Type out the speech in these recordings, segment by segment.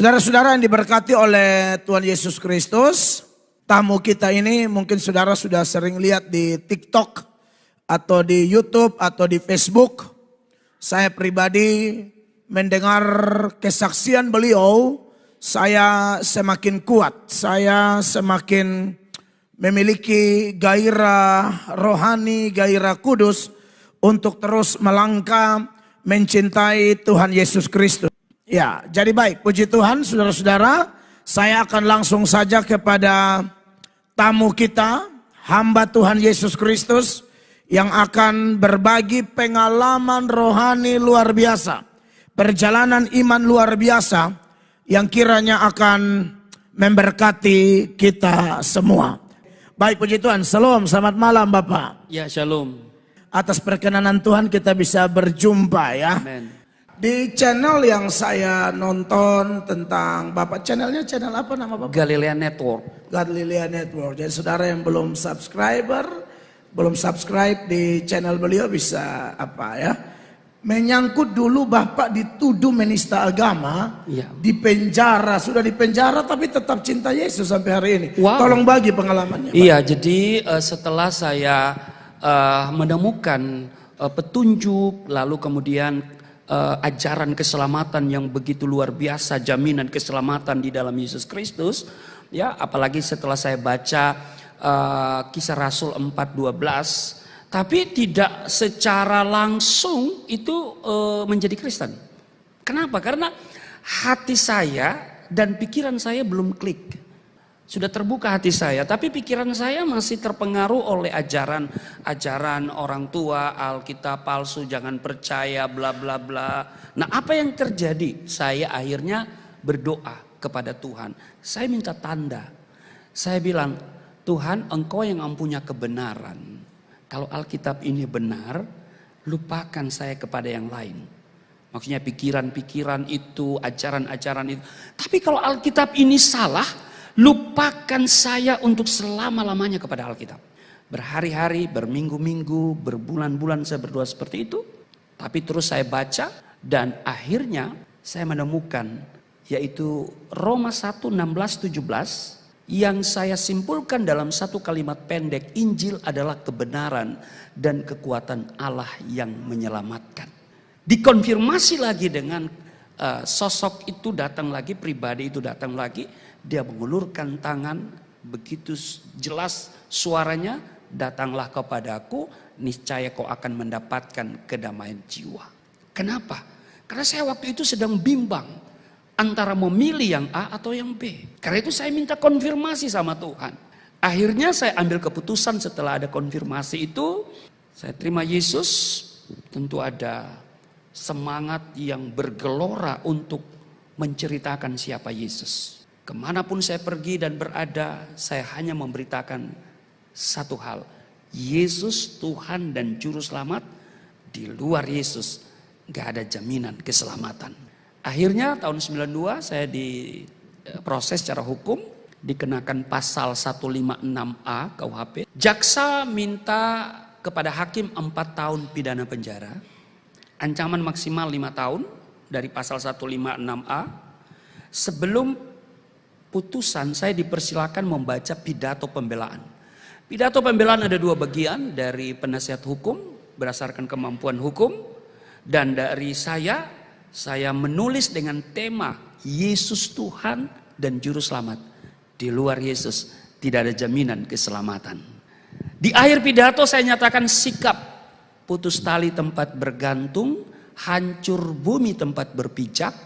Saudara-saudara yang diberkati oleh Tuhan Yesus Kristus, tamu kita ini mungkin saudara sudah sering lihat di TikTok atau di YouTube atau di Facebook. Saya pribadi mendengar kesaksian beliau, saya semakin kuat, saya semakin memiliki gairah rohani, gairah kudus untuk terus melangkah mencintai Tuhan Yesus Kristus. Ya, jadi baik, puji Tuhan saudara-saudara, saya akan langsung saja kepada tamu kita, hamba Tuhan Yesus Kristus yang akan berbagi pengalaman rohani luar biasa, perjalanan iman luar biasa yang kiranya akan memberkati kita semua. Baik, puji Tuhan, shalom, selamat malam Bapak. Ya, shalom. Atas perkenanan Tuhan kita bisa berjumpa ya. Amen. Di channel yang saya nonton tentang Bapak, channelnya channel apa nama Bapak? Galilea Network. Galilea Network. Jadi saudara yang belum subscribe di channel beliau bisa apa ya? Menyangkut dulu Bapak dituduh menista agama, Ya. di penjara, sudah di penjara tapi tetap cinta Yesus sampai hari ini. Wow. Tolong bagi pengalamannya. Pak. Iya, jadi setelah saya menemukan petunjuk, lalu kemudian ajaran keselamatan yang begitu luar biasa, jaminan keselamatan di dalam Yesus Kristus, ya, apalagi setelah saya baca Kisah Rasul 4:12, tapi tidak secara langsung itu menjadi Kristen. Kenapa? Karena hati saya dan pikiran saya belum klik. Sudah terbuka hati saya, tapi pikiran saya masih terpengaruh oleh ajaran orang tua, Alkitab palsu, jangan percaya, bla bla bla. Nah, apa yang terjadi? Saya akhirnya berdoa kepada Tuhan. Saya minta tanda. Saya bilang, Tuhan, Engkau yang punya kebenaran. Kalau Alkitab ini benar, lupakan saya kepada yang lain. Maksudnya pikiran-pikiran itu, ajaran-ajaran itu. Tapi kalau Alkitab ini salah, lupakan saya untuk selama-lamanya kepada Alkitab. Berhari-hari, berminggu-minggu, berbulan-bulan saya berdoa seperti itu. Tapi terus saya baca dan akhirnya saya menemukan yaitu Roma 1:16-17 yang saya simpulkan dalam satu kalimat pendek, Injil adalah kebenaran dan kekuatan Allah yang menyelamatkan. Dikonfirmasi lagi dengan sosok itu datang lagi, pribadi itu datang lagi. Dia mengulurkan tangan, begitu jelas suaranya, datanglah kepadaku, niscaya kau akan mendapatkan kedamaian jiwa. Kenapa? Karena saya waktu itu sedang bimbang antara memilih yang A atau yang B. Karena itu saya minta konfirmasi sama Tuhan. Akhirnya saya ambil keputusan setelah ada konfirmasi itu, saya terima Yesus. Tentu ada semangat yang bergelora untuk menceritakan siapa Yesus. Kemanapun saya pergi dan berada, saya hanya memberitakan satu hal. Yesus Tuhan dan Juru Selamat, di luar Yesus gak ada jaminan keselamatan. Akhirnya tahun 92 saya diproses secara hukum, dikenakan pasal 156A KUHP. Jaksa minta kepada hakim 4 tahun pidana penjara, ancaman maksimal 5 tahun dari pasal 156A. Sebelum putusan saya dipersilakan membaca pidato pembelaan. Pidato pembelaan ada 2 bagian, dari penasihat hukum berdasarkan kemampuan hukum, dan dari saya menulis dengan tema Yesus Tuhan dan Juru Selamat. Di luar Yesus tidak ada jaminan keselamatan. Di akhir pidato saya nyatakan sikap, putus tali tempat bergantung, hancur bumi tempat berpijak,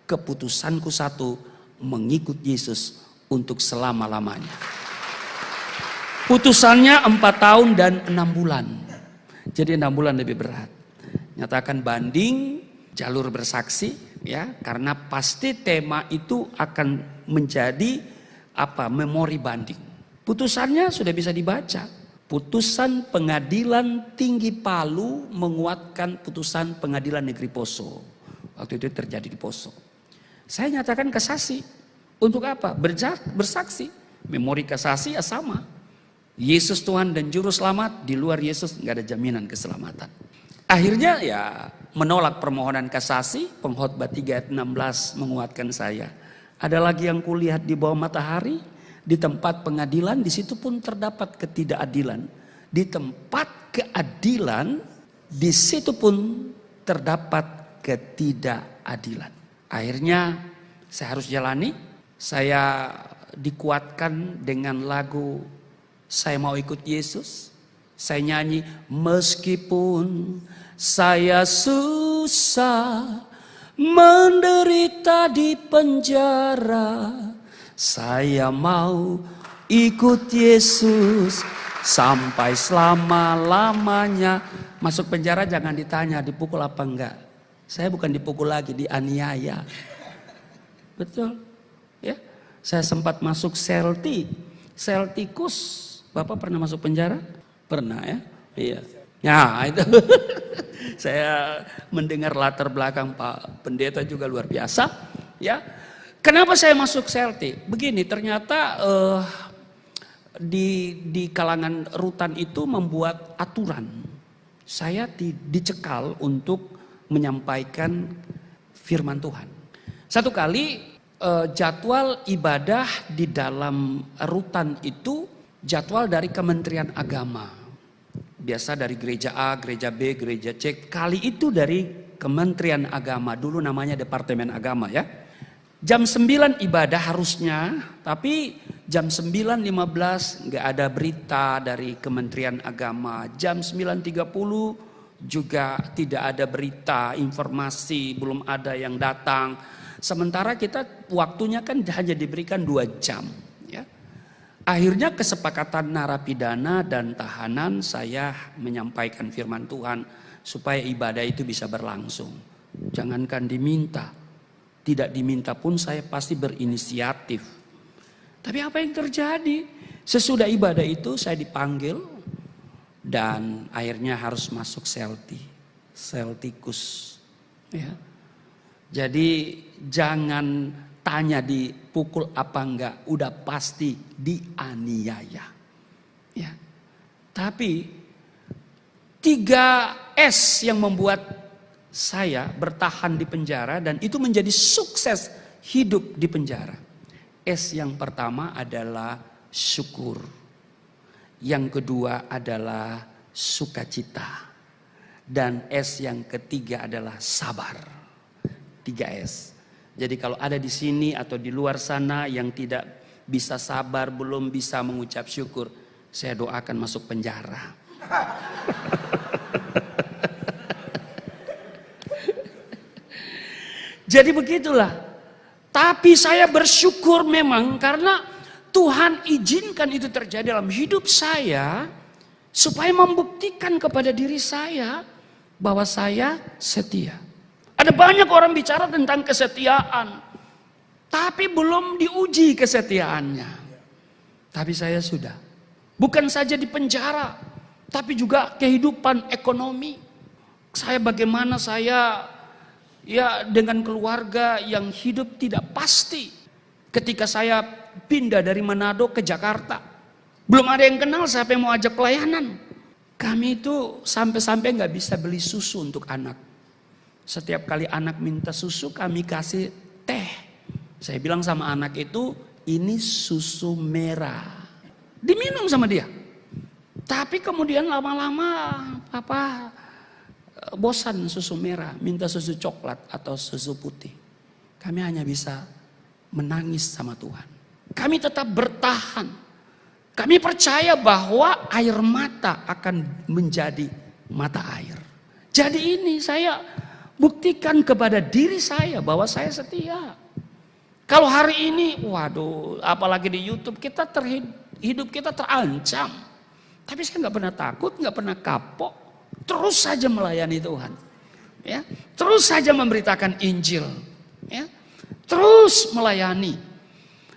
keputusanku satu, mengikut Yesus untuk selama-lamanya. Putusannya 4 tahun dan 6 bulan. Jadi 6 bulan lebih berat. Nyatakan banding, jalur bersaksi, ya, karena pasti tema itu akan menjadi memori banding. Putusannya sudah bisa dibaca. Putusan Pengadilan Tinggi Palu menguatkan putusan Pengadilan Negeri Poso. Waktu itu terjadi di Poso. Saya nyatakan kasasi. Untuk apa? Bersaksi. Memori kasasi ya sama. Yesus Tuhan dan Juru Selamat, di luar Yesus nggak ada jaminan keselamatan. Akhirnya ya menolak permohonan kasasi, pengkhotbah 3 ayat 16 menguatkan saya. Ada lagi yang kulihat di bawah matahari, di tempat pengadilan, di situ pun terdapat ketidakadilan. Di tempat keadilan, di situ pun terdapat ketidakadilan. Akhirnya saya harus jalani, saya dikuatkan dengan lagu Saya Mau Ikut Yesus. Saya nyanyi, meskipun saya susah, menderita di penjara, saya mau ikut Yesus sampai selama-lamanya. Masuk penjara jangan ditanya dipukul apa enggak. Saya bukan dipukul lagi, dianiaya. Betul. Ya. Saya sempat masuk sel tikus. Bapak pernah masuk penjara? Pernah ya? Iya. Ya itu. Saya mendengar latar belakang Pak Pendeta juga luar biasa. Ya. Kenapa saya masuk Selti? Begini, ternyata di kalangan rutan itu membuat aturan. Saya dicekal untuk menyampaikan firman Tuhan. Satu kali jadwal ibadah di dalam rutan itu jadwal dari Kementerian Agama. Biasa dari gereja A, gereja B, gereja C. Kali itu dari Kementerian Agama. Dulu namanya Departemen Agama ya. Jam 9 ibadah harusnya. Tapi jam 9.15 nggak ada berita dari Kementerian Agama. Jam 9.30 juga tidak ada berita, informasi. Belum ada yang datang. Sementara kita waktunya kan hanya diberikan 2 jam. Ya. Akhirnya kesepakatan narapidana dan tahanan saya menyampaikan firman Tuhan supaya ibadah itu bisa berlangsung. Jangankan diminta, tidak diminta pun saya pasti berinisiatif. Tapi apa yang terjadi? Sesudah ibadah itu saya dipanggil dan akhirnya harus masuk sel tikus. Ya. Jadi jangan tanya dipukul apa enggak, udah pasti dianiaya. Ya. Tapi 3S yang membuat saya bertahan di penjara dan itu menjadi sukses hidup di penjara. S yang pertama adalah syukur. Yang kedua adalah sukacita. Dan S yang ketiga adalah sabar. 3S. Jadi kalau ada di sini atau di luar sana yang tidak bisa sabar, belum bisa mengucap syukur, saya doakan masuk penjara. Jadi begitulah. Tapi saya bersyukur memang karena Tuhan izinkan itu terjadi dalam hidup saya supaya membuktikan kepada diri saya bahwa saya setia. Ada banyak orang bicara tentang kesetiaan, tapi belum diuji kesetiaannya. Tapi saya sudah. Bukan saja di penjara, tapi juga kehidupan ekonomi. Saya bagaimana saya ya dengan keluarga yang hidup tidak pasti. Ketika saya pindah dari Manado ke Jakarta, belum ada yang kenal siapa yang mau ajak pelayanan. Kami itu sampai-sampai nggak bisa beli susu untuk anak. Setiap kali anak minta susu kami kasih teh. Saya bilang sama anak itu, ini susu merah. Diminum sama dia. Tapi kemudian lama-lama papa bosan susu merah, minta susu coklat atau susu putih. Kami hanya bisa menangis sama Tuhan. Kami tetap bertahan. Kami percaya bahwa air mata akan menjadi mata air. Jadi ini saya buktikan kepada diri saya bahwa saya setia. Kalau hari ini, waduh, apalagi di YouTube kita hidup kita terancam. Tapi saya nggak pernah takut, nggak pernah kapok, terus saja melayani Tuhan. Ya, terus saja memberitakan Injil. Ya, terus melayani.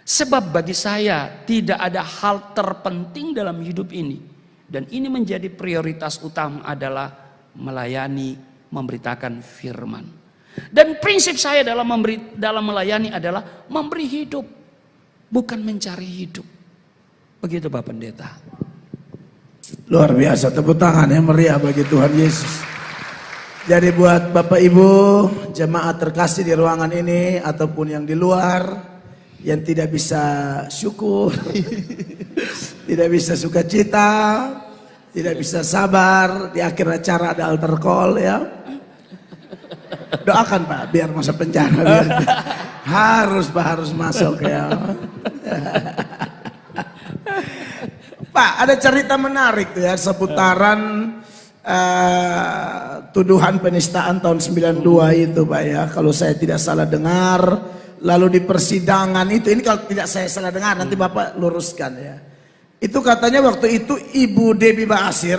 Sebab bagi saya tidak ada hal terpenting dalam hidup ini. Dan ini menjadi prioritas utama adalah melayani, memberitakan firman. Dan prinsip saya dalam melayani adalah memberi hidup, bukan mencari hidup. Begitu Pak Pendeta. Luar biasa, tepuk tangan yang meriah bagi Tuhan Yesus. Jadi buat Bapak Ibu, jemaat terkasih di ruangan ini ataupun yang di luar, yang tidak bisa syukur, tidak bisa sukacita, tidak bisa sabar. Di akhir acara ada altar call ya. Doakan Pak biar masuk penjara. Biar. harus masuk ya. Pak, ada cerita menarik tuh ya seputaran tuduhan penistaan tahun 92 itu Pak ya. Kalau saya tidak salah dengar. Lalu di persidangan itu, ini kalau tidak saya salah dengar nanti Bapak luruskan ya. Itu katanya waktu itu Ibu Debbie Basir,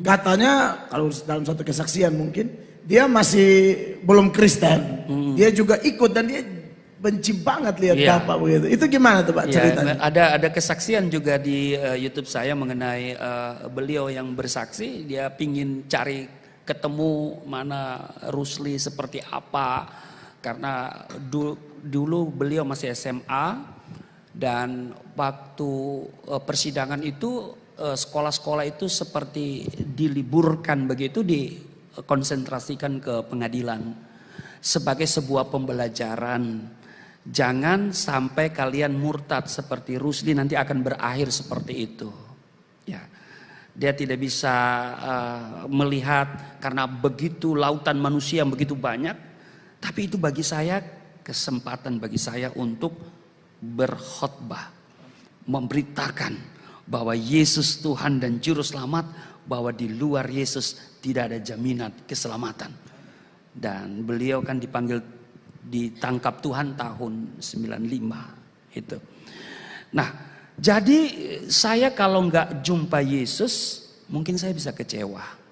katanya kalau dalam satu kesaksian mungkin, dia masih belum Kristen. Dia juga ikut dan dia benci banget lihat Bapak begitu. Itu gimana tuh Pak ceritanya? Ada kesaksian juga di YouTube saya mengenai beliau yang bersaksi. Dia pingin cari ketemu mana Rusli seperti apa. Karena dulu beliau masih SMA dan waktu persidangan itu sekolah-sekolah itu seperti diliburkan begitu, dikonsentrasikan ke pengadilan sebagai sebuah pembelajaran. Jangan sampai kalian murtad seperti Rusli, nanti akan berakhir seperti itu. Ya, dia tidak bisa melihat karena begitu lautan manusia yang begitu banyak. Tapi itu bagi saya kesempatan bagi saya untuk berkhotbah, memberitakan bahwa Yesus Tuhan dan Juru Selamat, bahwa di luar Yesus tidak ada jaminan keselamatan. Dan beliau kan ditangkap Tuhan tahun 95 itu. Nah, jadi saya kalau nggak jumpa Yesus, mungkin saya bisa kecewa.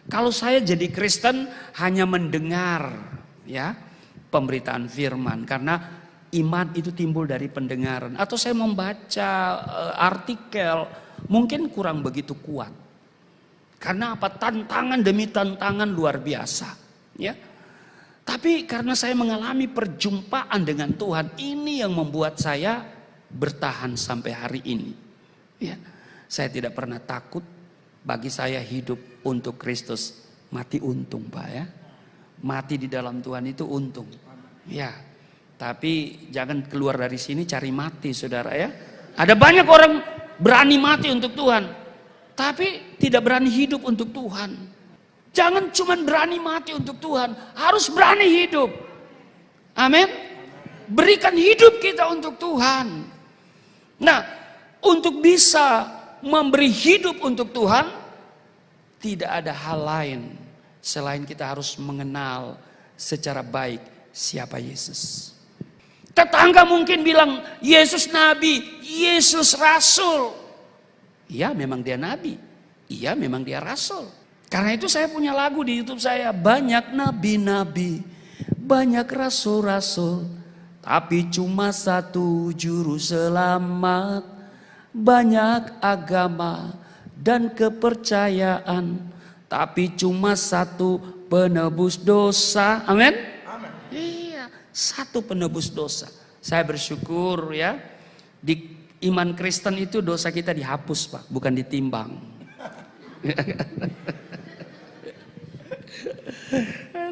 Kalau saya jadi Kristen hanya mendengar ya pemberitaan firman, karena iman itu timbul dari pendengaran. Atau saya membaca artikel, mungkin kurang begitu kuat. Karena apa? Tantangan demi tantangan luar biasa. Ya. Tapi karena saya mengalami perjumpaan dengan Tuhan, ini yang membuat saya bertahan sampai hari ini. Ya. Saya tidak pernah takut. Bagi saya hidup untuk Kristus, mati untung Pak ya. Mati di dalam Tuhan itu untung. Ya. Tapi jangan keluar dari sini cari mati saudara ya. Ada banyak orang berani mati untuk Tuhan, tapi tidak berani hidup untuk Tuhan. Jangan cuma berani mati untuk Tuhan, harus berani hidup. Amin. Berikan hidup kita untuk Tuhan. Nah, untuk bisa memberi hidup untuk Tuhan, tidak ada hal lain selain kita harus mengenal secara baik siapa Yesus. Tetangga mungkin bilang Yesus nabi, Yesus rasul. Iya memang dia nabi, iya memang dia rasul. Karena itu saya punya lagu di YouTube saya, banyak nabi-nabi, banyak rasul-rasul, tapi cuma satu juru selamat. Banyak agama dan kepercayaan, tapi cuma satu penebus dosa. Amin. Iya, satu penebus dosa. Saya bersyukur ya, di iman Kristen itu dosa kita dihapus Pak, bukan ditimbang.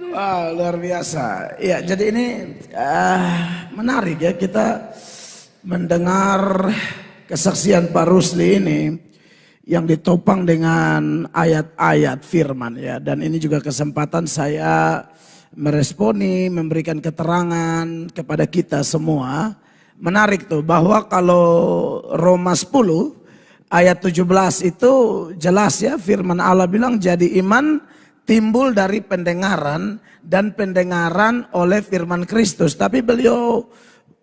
Wah, luar biasa. Ya, jadi ini menarik ya kita mendengar kesaksian Pak Rusli ini yang ditopang dengan ayat-ayat firman ya. Dan ini juga kesempatan saya meresponi, memberikan keterangan kepada kita semua. Menarik tuh bahwa kalau Roma 10 ayat 17 itu jelas ya, firman Allah bilang jadi iman timbul dari pendengaran dan pendengaran oleh firman Kristus. Tapi beliau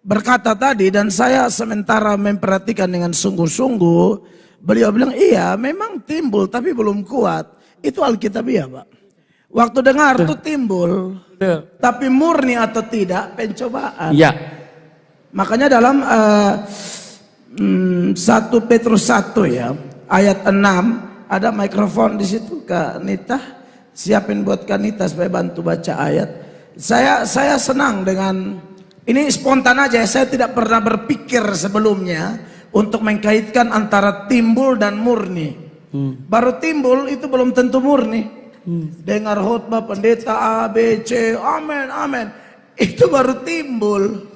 berkata tadi, dan saya sementara memperhatikan dengan sungguh-sungguh, beliau bilang iya memang timbul tapi belum kuat. Itu Alkitabiah Pak. Waktu dengar tuh timbul, tapi murni atau tidak pencobaan. Ya. Makanya dalam 1 Petrus 1 ya ayat 6 ada mikrofon di situ Kak Nita, siapin buat Kak Nita supaya bantu baca ayat. Saya senang dengan ini, spontan aja, saya tidak pernah berpikir sebelumnya untuk mengkaitkan antara timbul dan murni. Baru timbul itu belum tentu murni. Dengar khotbah pendeta A, B, C, amin, amin. Itu baru timbul.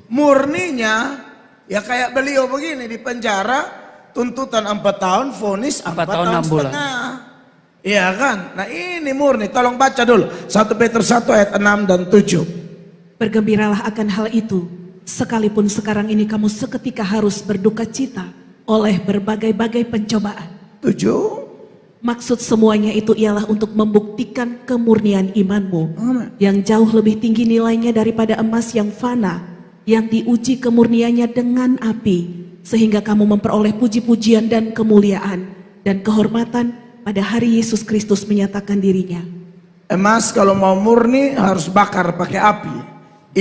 Murninya ya kayak beliau begini di penjara, tuntutan 4 tahun, vonis 4 tahun, tahun 6 bulan. setengah. Iya kan? Nah ini murni, tolong baca dulu 1 Petrus 1 ayat 6 dan 7. Bergembiralah akan hal itu, sekalipun sekarang ini kamu seketika harus berduka cita oleh berbagai-bagai pencobaan. 7. Maksud semuanya itu ialah untuk membuktikan kemurnian imanmu Amen. yang jauh lebih tinggi nilainya daripada emas yang fana, yang diuji kemurniannya dengan api, sehingga kamu memperoleh puji-pujian dan kemuliaan dan kehormatan pada hari Yesus Kristus menyatakan dirinya. Emas kalau mau murni harus bakar pakai api.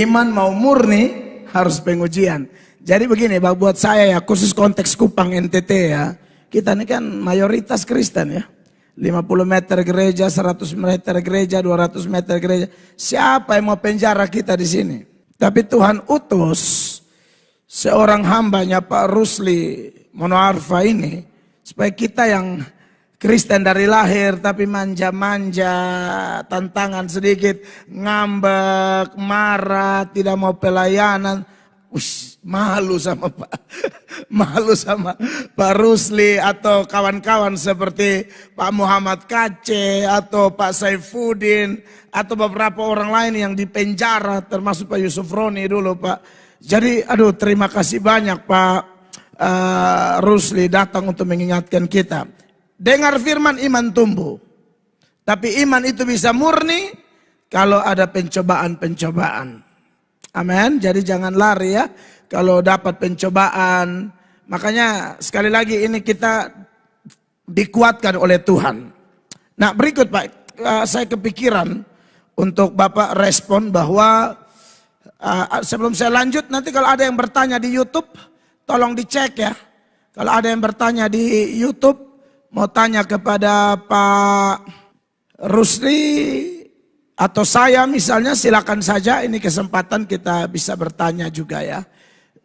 Iman mau murni harus pengujian. Jadi begini buat saya ya, khusus konteks Kupang NTT ya. Kita ini kan mayoritas Kristen ya. 50 meter gereja, 100 meter gereja, 200 meter gereja. Siapa yang mau penjara kita di sini? Tapi Tuhan utus seorang hambanya Pak Rusli Monoarfa ini. Supaya kita yang Kristen dari lahir tapi manja-manja, tantangan sedikit, ngambek, marah, tidak mau pelayanan. Malu sama Pak Rusli atau kawan-kawan seperti Pak Muhammad Kace atau Pak Saifuddin atau beberapa orang lain yang dipenjara termasuk Pak Yusuf Roni dulu Pak. Jadi aduh terima kasih banyak Pak Rusli datang untuk mengingatkan kita. Dengar firman iman tumbuh. Tapi iman itu bisa murni kalau ada pencobaan-pencobaan. Amin. Jadi jangan lari ya kalau dapat pencobaan. Makanya sekali lagi ini kita dikuatkan oleh Tuhan. Nah berikut Pak, saya kepikiran untuk Bapak respon bahwa sebelum saya lanjut nanti kalau ada yang bertanya di YouTube tolong dicek ya. Kalau ada yang bertanya di YouTube mau tanya kepada Pak Rusli atau saya misalnya silakan saja, ini kesempatan kita bisa bertanya juga ya.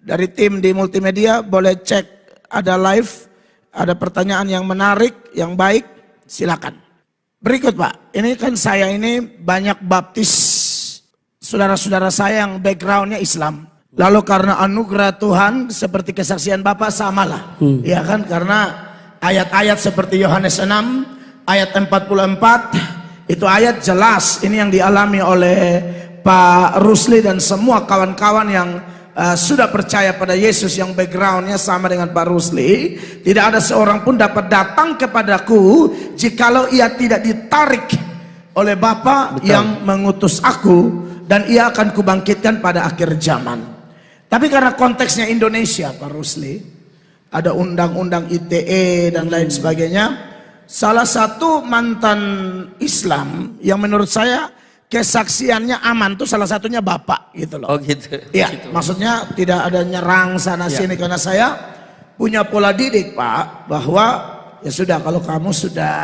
Dari tim di multimedia boleh cek ada live, ada pertanyaan yang menarik, yang baik, silakan. Berikut Pak, ini kan saya ini banyak baptis saudara-saudara saya yang backgroundnya Islam. Lalu karena anugerah Tuhan seperti kesaksian Bapak samalah. Ya kan karena ayat-ayat seperti Yohanes 6 ayat 44 itu ayat jelas ini yang dialami oleh Pak Rusli dan semua kawan-kawan yang sudah percaya pada Yesus yang backgroundnya sama dengan Pak Rusli. Tidak ada seorang pun dapat datang kepadaku jikalau ia tidak ditarik oleh Bapa yang mengutus aku, dan ia akan kubangkitkan pada akhir zaman. Tapi karena konteksnya Indonesia Pak Rusli, ada undang-undang ITE dan lain sebagainya. Salah satu mantan Islam yang menurut saya kesaksiannya aman tuh salah satunya Bapak gitu loh. Oh gitu. Iya, Gitu. maksudnya tidak ada nyerang sana sini karena saya punya pola didik Pak bahwa ya sudah kalau kamu sudah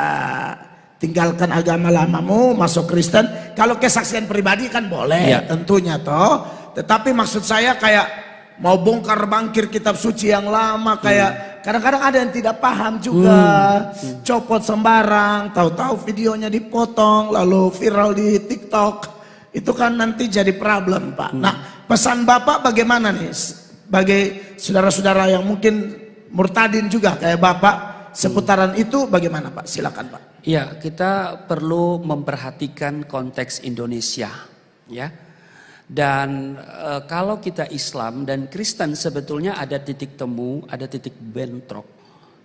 tinggalkan agama lamamu masuk Kristen, kalau kesaksian pribadi kan boleh tentunya toh. Tetapi maksud saya kayak mau bongkar bangkir kitab suci yang lama kayak kadang-kadang ada yang tidak paham juga, copot sembarang, tahu-tahu videonya dipotong lalu viral di TikTok. Itu kan nanti jadi problem Pak. Nah pesan Bapak bagaimana nih sebagai saudara-saudara yang mungkin murtadin juga kayak Bapak seputaran itu bagaimana Pak? Silakan Pak. Ya, kita perlu memperhatikan konteks Indonesia ya. Dan kalau kita Islam dan Kristen sebetulnya ada titik temu, ada titik bentrok.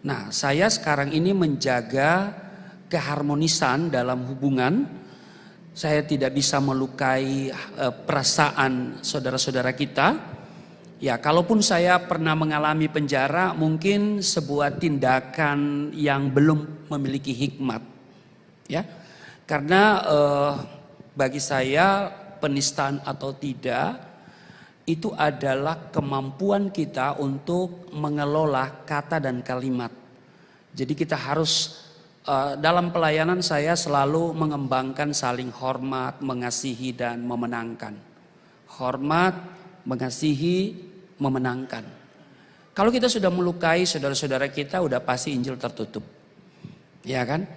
Nah, saya sekarang ini menjaga keharmonisan dalam hubungan. Saya tidak bisa melukai perasaan saudara-saudara kita. Ya, kalaupun saya pernah mengalami penjara, mungkin sebuah tindakan yang belum memiliki hikmat. Ya, karena bagi saya penistaan atau tidak itu adalah kemampuan kita untuk mengelola kata dan kalimat. Jadi kita harus dalam pelayanan saya selalu mengembangkan saling hormat, mengasihi dan memenangkan. Hormat, mengasihi, memenangkan. Kalau kita sudah melukai saudara-saudara kita udah pasti Injil tertutup. Ya kan?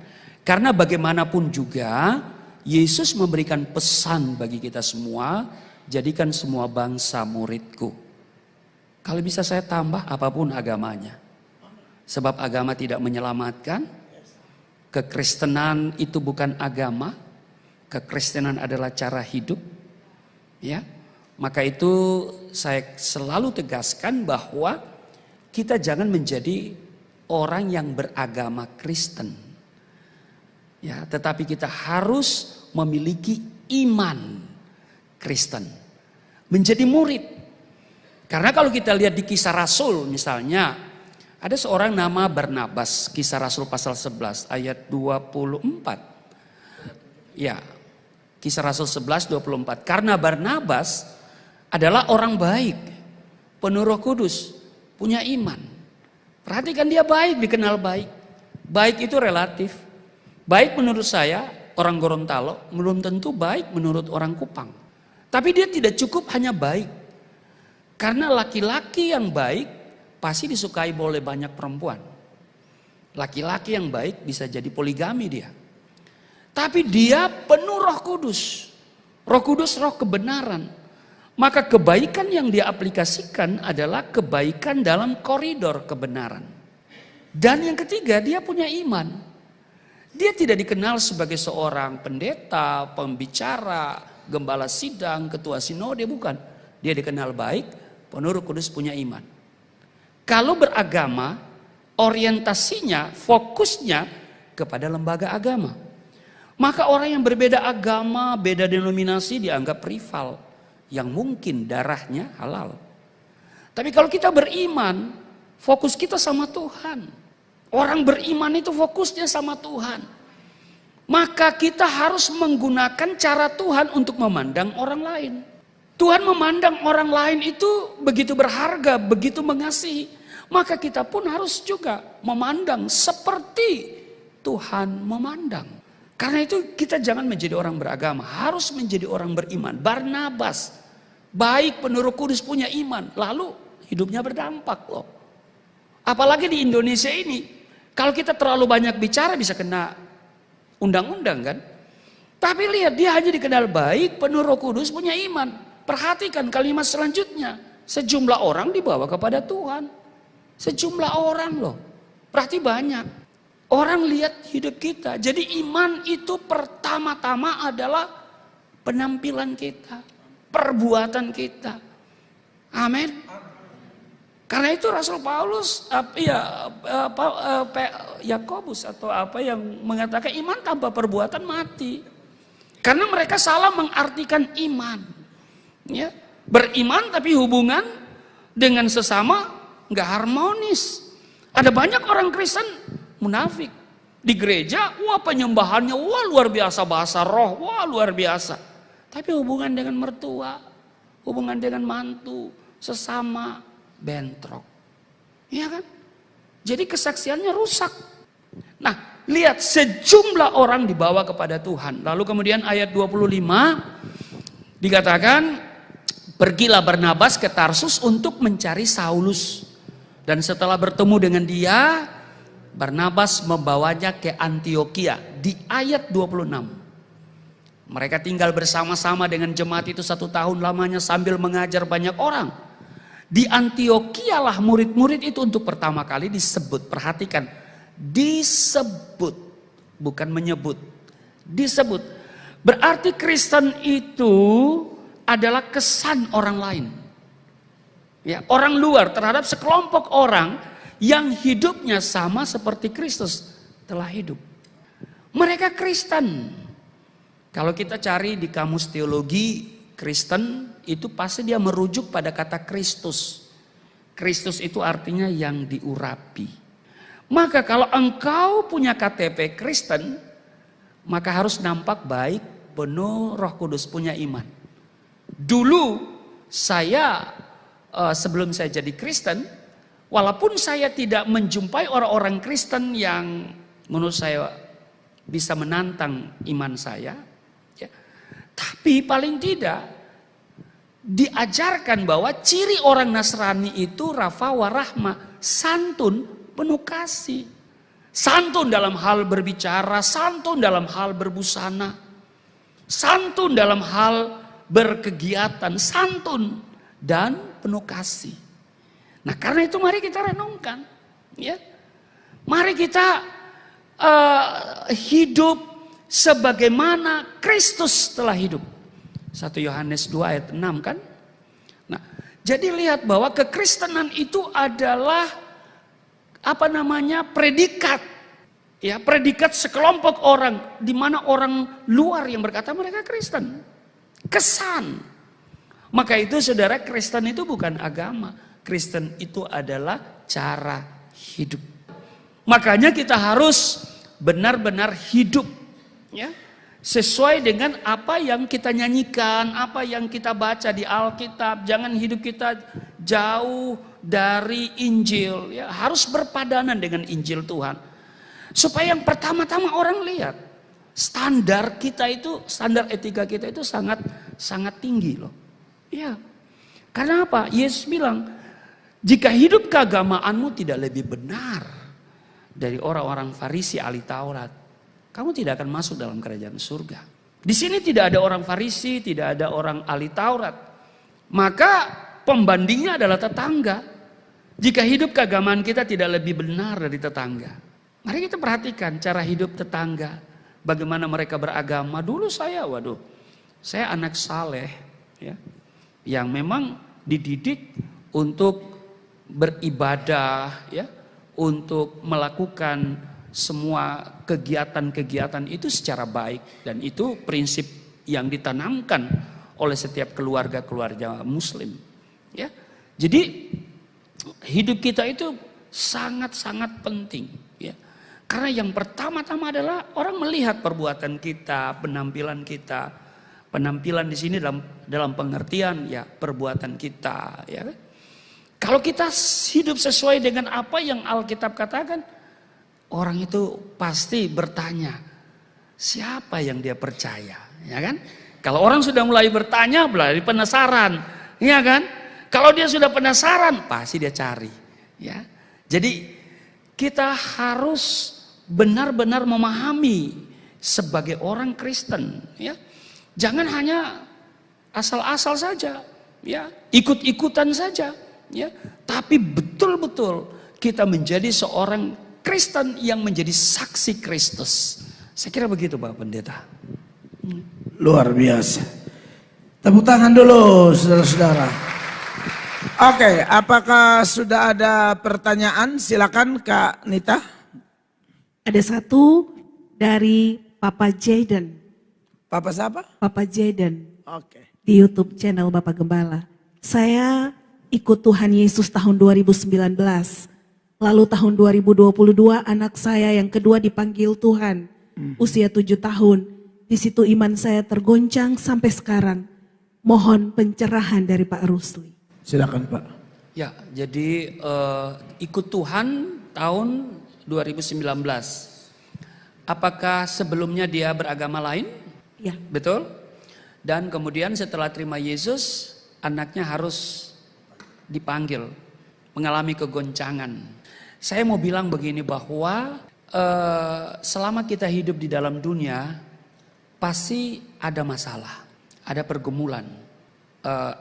Karena bagaimanapun juga Yesus memberikan pesan bagi kita semua, jadikan semua bangsa muridku. Kalau bisa saya tambah apapun agamanya. Sebab agama tidak menyelamatkan. Kekristenan itu bukan agama. Kekristenan adalah cara hidup. Ya. Maka itu saya selalu tegaskan bahwa kita jangan menjadi orang yang beragama Kristen. Ya, tetapi kita harus memiliki iman Kristen. Menjadi murid. Karena kalau kita lihat di Kisah Rasul misalnya, ada seorang nama Barnabas, Kisah Rasul pasal 11 ayat 24. Ya, Kisah Rasul 11 24. Karena Barnabas adalah orang baik, penuh Roh Kudus, punya iman. Perhatikan dia baik, dikenal baik. Baik itu relatif. Baik menurut saya, orang Gorontalo, belum tentu baik menurut orang Kupang. Tapi dia tidak cukup hanya baik. Karena laki-laki yang baik pasti disukai oleh banyak perempuan. Laki-laki yang baik bisa jadi poligami dia. Tapi dia penuh Roh Kudus. Roh Kudus, roh kebenaran. Maka kebaikan yang dia aplikasikan adalah kebaikan dalam koridor kebenaran. Dan yang ketiga, dia punya iman. Dia tidak dikenal sebagai seorang pendeta, pembicara, gembala sidang, ketua sinode, bukan. Dia dikenal baik, penuh Roh Kudus, punya iman. Kalau beragama, orientasinya, fokusnya kepada lembaga agama. Maka orang yang berbeda agama, beda denominasi dianggap rival. Yang mungkin darahnya halal. Tapi kalau kita beriman, fokus kita sama Tuhan. Orang beriman itu fokusnya sama Tuhan. Maka kita harus menggunakan cara Tuhan untuk memandang orang lain. Tuhan memandang orang lain itu begitu berharga, begitu mengasihi. Maka kita pun harus juga memandang seperti Tuhan memandang. Karena itu kita jangan menjadi orang beragama, harus menjadi orang beriman. Barnabas, baik, penuh Roh Kudus, punya iman, lalu hidupnya berdampak loh. Apalagi di Indonesia ini, kalau kita terlalu banyak bicara bisa kena undang-undang kan. Tapi lihat, dia hanya dikenal baik, penuh Roh Kudus, punya iman. Perhatikan kalimat selanjutnya, sejumlah orang dibawa kepada Tuhan. Sejumlah orang loh, berarti banyak. Orang lihat hidup kita. Jadi iman itu pertama-tama adalah penampilan kita, perbuatan kita. Amin. Karena itu Rasul Paulus, Yakobus atau apa yang mengatakan iman tanpa perbuatan mati. Karena mereka salah mengartikan iman. Ya, beriman tapi hubungan dengan sesama nggak harmonis. Ada banyak orang Kristen munafik di gereja, wah penyembahannya wah luar biasa, bahasa roh wah luar biasa, tapi hubungan dengan mertua, hubungan dengan mantu, sesama bentrok, iya kan? Jadi kesaksiannya rusak. Nah, lihat sejumlah orang dibawa kepada Tuhan. Lalu kemudian ayat 25 dikatakan, pergilah Barnabas ke Tarsus untuk mencari Saulus, dan setelah bertemu dengan dia, Barnabas membawanya ke Antiokhia. Di ayat 26. Mereka tinggal bersama-sama dengan jemaat itu 1 tahun lamanya sambil mengajar banyak orang. Di Antiokhia lah murid-murid itu untuk pertama kali disebut. Perhatikan, disebut, bukan menyebut. Disebut. Berarti Kristen itu adalah kesan orang lain. Ya, orang luar terhadap sekelompok orang yang hidupnya sama seperti Kristus telah hidup. Mereka Kristen. Kalau kita cari di kamus teologi, Kristen itu pasti dia merujuk pada kata Kristus. Kristus itu artinya yang diurapi. Maka kalau engkau punya KTP Kristen, maka harus nampak baik, penuh Roh Kudus, punya iman. Dulu saya sebelum saya jadi Kristen, walaupun saya tidak menjumpai orang-orang Kristen yang menurut saya bisa menantang iman saya, ya, tapi paling tidak diajarkan bahwa ciri orang Nasrani itu rafa warahmah, santun, penuh kasih. Santun dalam hal berbicara, santun dalam hal berbusana, santun dalam hal berkegiatan, santun dan penuh kasih. Nah, karena itu mari kita renungkan, ya. Mari kita hidup sebagaimana Kristus telah hidup. 1 Yohanes 2 ayat 6 kan? Nah, jadi lihat bahwa kekristenan itu adalah predikat. Ya, predikat sekelompok orang di mana orang luar yang berkata mereka Kristen. Kesan. Maka itu saudara, Kristen itu bukan agama. Kristen itu adalah cara hidup. Makanya kita harus benar-benar hidup, ya, sesuai dengan apa yang kita nyanyikan, apa yang kita baca di Alkitab. Jangan hidup kita jauh dari Injil, ya, harus berpadanan dengan Injil Tuhan. Supaya yang pertama-tama orang lihat standar kita itu, standar etika kita itu sangat tinggi loh. Ya. Karena apa? Yesus bilang, jika hidup keagamaanmu tidak lebih benar dari orang-orang Farisi ahli Taurat, kamu tidak akan masuk dalam kerajaan surga. Di sini tidak ada orang Farisi, tidak ada orang ahli Taurat. Maka pembandingnya adalah tetangga. Jika hidup keagamaan kita tidak lebih benar dari tetangga, mari kita perhatikan cara hidup tetangga. Bagaimana mereka beragama. Dulu saya anak saleh, ya, yang memang dididik untuk beribadah, ya, untuk melakukan semua kegiatan-kegiatan itu secara baik. Dan itu prinsip yang ditanamkan oleh setiap keluarga-keluarga muslim, ya. Jadi hidup kita itu sangat-sangat penting, ya. Karena yang pertama-tama adalah orang melihat perbuatan kita, penampilan kita. Penampilan di sini dalam pengertian, ya, perbuatan kita, ya. Kalau kita hidup sesuai dengan apa yang Alkitab katakan, orang itu pasti bertanya, siapa yang dia percaya, ya kan? Kalau orang sudah mulai bertanya, mulai penasaran, ya kan? Kalau dia sudah penasaran, pasti dia cari, ya. Jadi kita harus benar-benar memahami sebagai orang Kristen, ya. Jangan hanya asal-asal saja, ya, ikut-ikutan saja. Ya, tapi betul-betul kita menjadi seorang Kristen yang menjadi saksi Kristus. Saya kira begitu Pak Pendeta. Luar biasa. Tepuk tangan dulu saudara-saudara. Oke, apakah sudah ada pertanyaan? Silakan Kak Nita. Ada satu dari Papa Jaden. Papa siapa? Papa Jaden. Oke. Di YouTube channel Bapak Gembala. Saya ikut Tuhan Yesus tahun 2019. Lalu tahun 2022 anak saya yang kedua dipanggil Tuhan. Usia 7 tahun. Di situ iman saya tergoncang sampai sekarang. Mohon pencerahan dari Pak Rusli. Silakan Pak. Ya, jadi ikut Tuhan tahun 2019. Apakah sebelumnya dia beragama lain? Ya. Betul? Dan kemudian setelah terima Yesus, anaknya harus dipanggil, mengalami kegoncangan. Saya mau bilang begini bahwa selama kita hidup di dalam dunia, pasti ada masalah, ada pergumulan.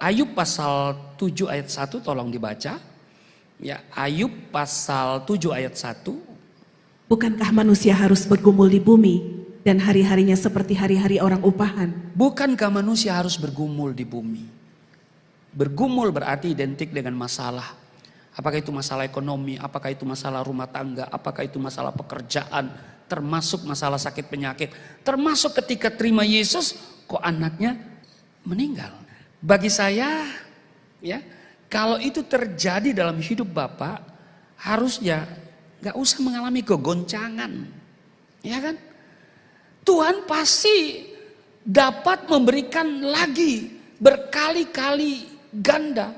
Ayub pasal 7 ayat 1 tolong dibaca. Ya, Ayub pasal 7 ayat 1. Bukankah manusia harus bergumul di bumi dan hari-harinya seperti hari-hari orang upahan? Bukankah manusia harus bergumul di bumi? Bergumul berarti identik dengan masalah. Apakah itu masalah ekonomi, apakah itu masalah rumah tangga, apakah itu masalah pekerjaan, termasuk masalah sakit penyakit. Termasuk ketika terima Yesus, kok anaknya meninggal. Bagi saya, ya, kalau itu terjadi dalam hidup Bapak, harusnya gak usah mengalami kegoncangan. Ya kan? Tuhan pasti dapat memberikan lagi berkali-kali ganda.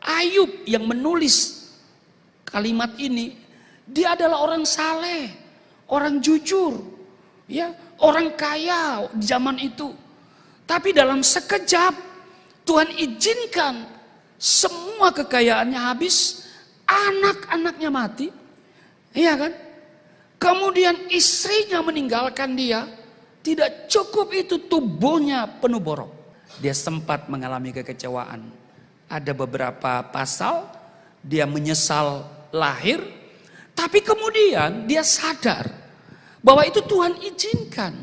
Ayub yang menulis kalimat ini, dia adalah orang saleh, orang jujur, ya, orang kaya di zaman itu. Tapi dalam sekejap Tuhan izinkan semua kekayaannya habis, anak-anaknya mati, iya kan? Kemudian istrinya meninggalkan dia, tidak cukup itu tubuhnya penuh borok. Dia sempat mengalami kekecewaan. Ada beberapa pasal dia menyesal lahir, tapi kemudian dia sadar bahwa itu Tuhan izinkan.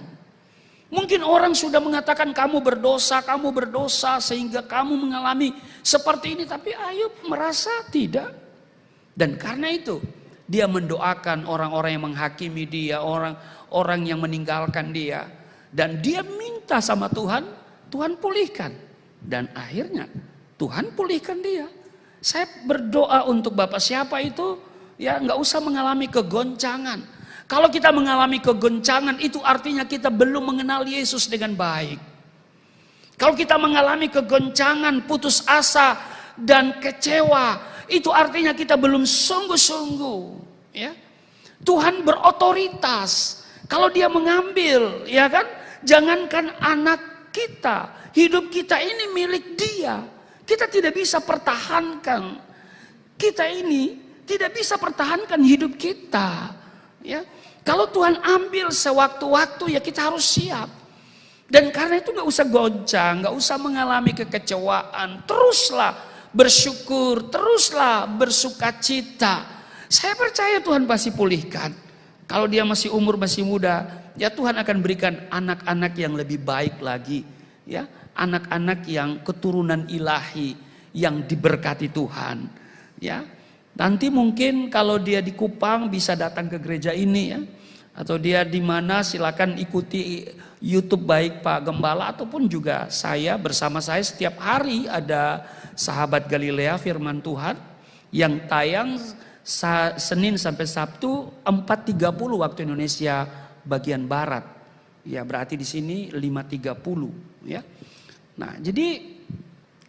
Mungkin orang sudah mengatakan kamu berdosa sehingga kamu mengalami seperti ini, tapi Ayub merasa tidak. Dan karena itu dia mendoakan orang-orang yang menghakimi dia, orang-orang yang meninggalkan dia. Dan dia minta sama Tuhan, Tuhan pulihkan. Dan akhirnya Tuhan pulihkan dia. Saya berdoa untuk Bapak siapa itu, ya nggak usah mengalami kegoncangan. Kalau kita mengalami kegoncangan itu artinya kita belum mengenal Yesus dengan baik. Kalau kita mengalami kegoncangan, putus asa dan kecewa, itu artinya kita belum sungguh-sungguh. Ya, Tuhan berotoritas. Kalau Dia mengambil, ya kan? Jangankan anak kita, hidup kita ini milik Dia. Kita tidak bisa pertahankan. Kita ini tidak bisa pertahankan hidup kita. Ya, kalau Tuhan ambil sewaktu-waktu, ya kita harus siap. Dan karena itu gak usah goncang, gak usah mengalami kekecewaan. Teruslah bersyukur, teruslah bersukacita. Saya percaya Tuhan pasti pulihkan. Kalau dia masih umur masih muda, ya Tuhan akan berikan anak-anak yang lebih baik lagi. Ya, anak-anak yang keturunan ilahi, yang diberkati Tuhan. Ya. Nanti mungkin kalau dia di Kupang bisa datang ke gereja ini ya. Atau dia di mana silakan ikuti YouTube baik Pak Gembala ataupun juga saya bersama saya setiap hari ada Sahabat Galilea Firman Tuhan yang tayang Senin sampai Sabtu 4.30 waktu Indonesia bagian barat. Ya berarti di sini 5.30 ya. Nah, jadi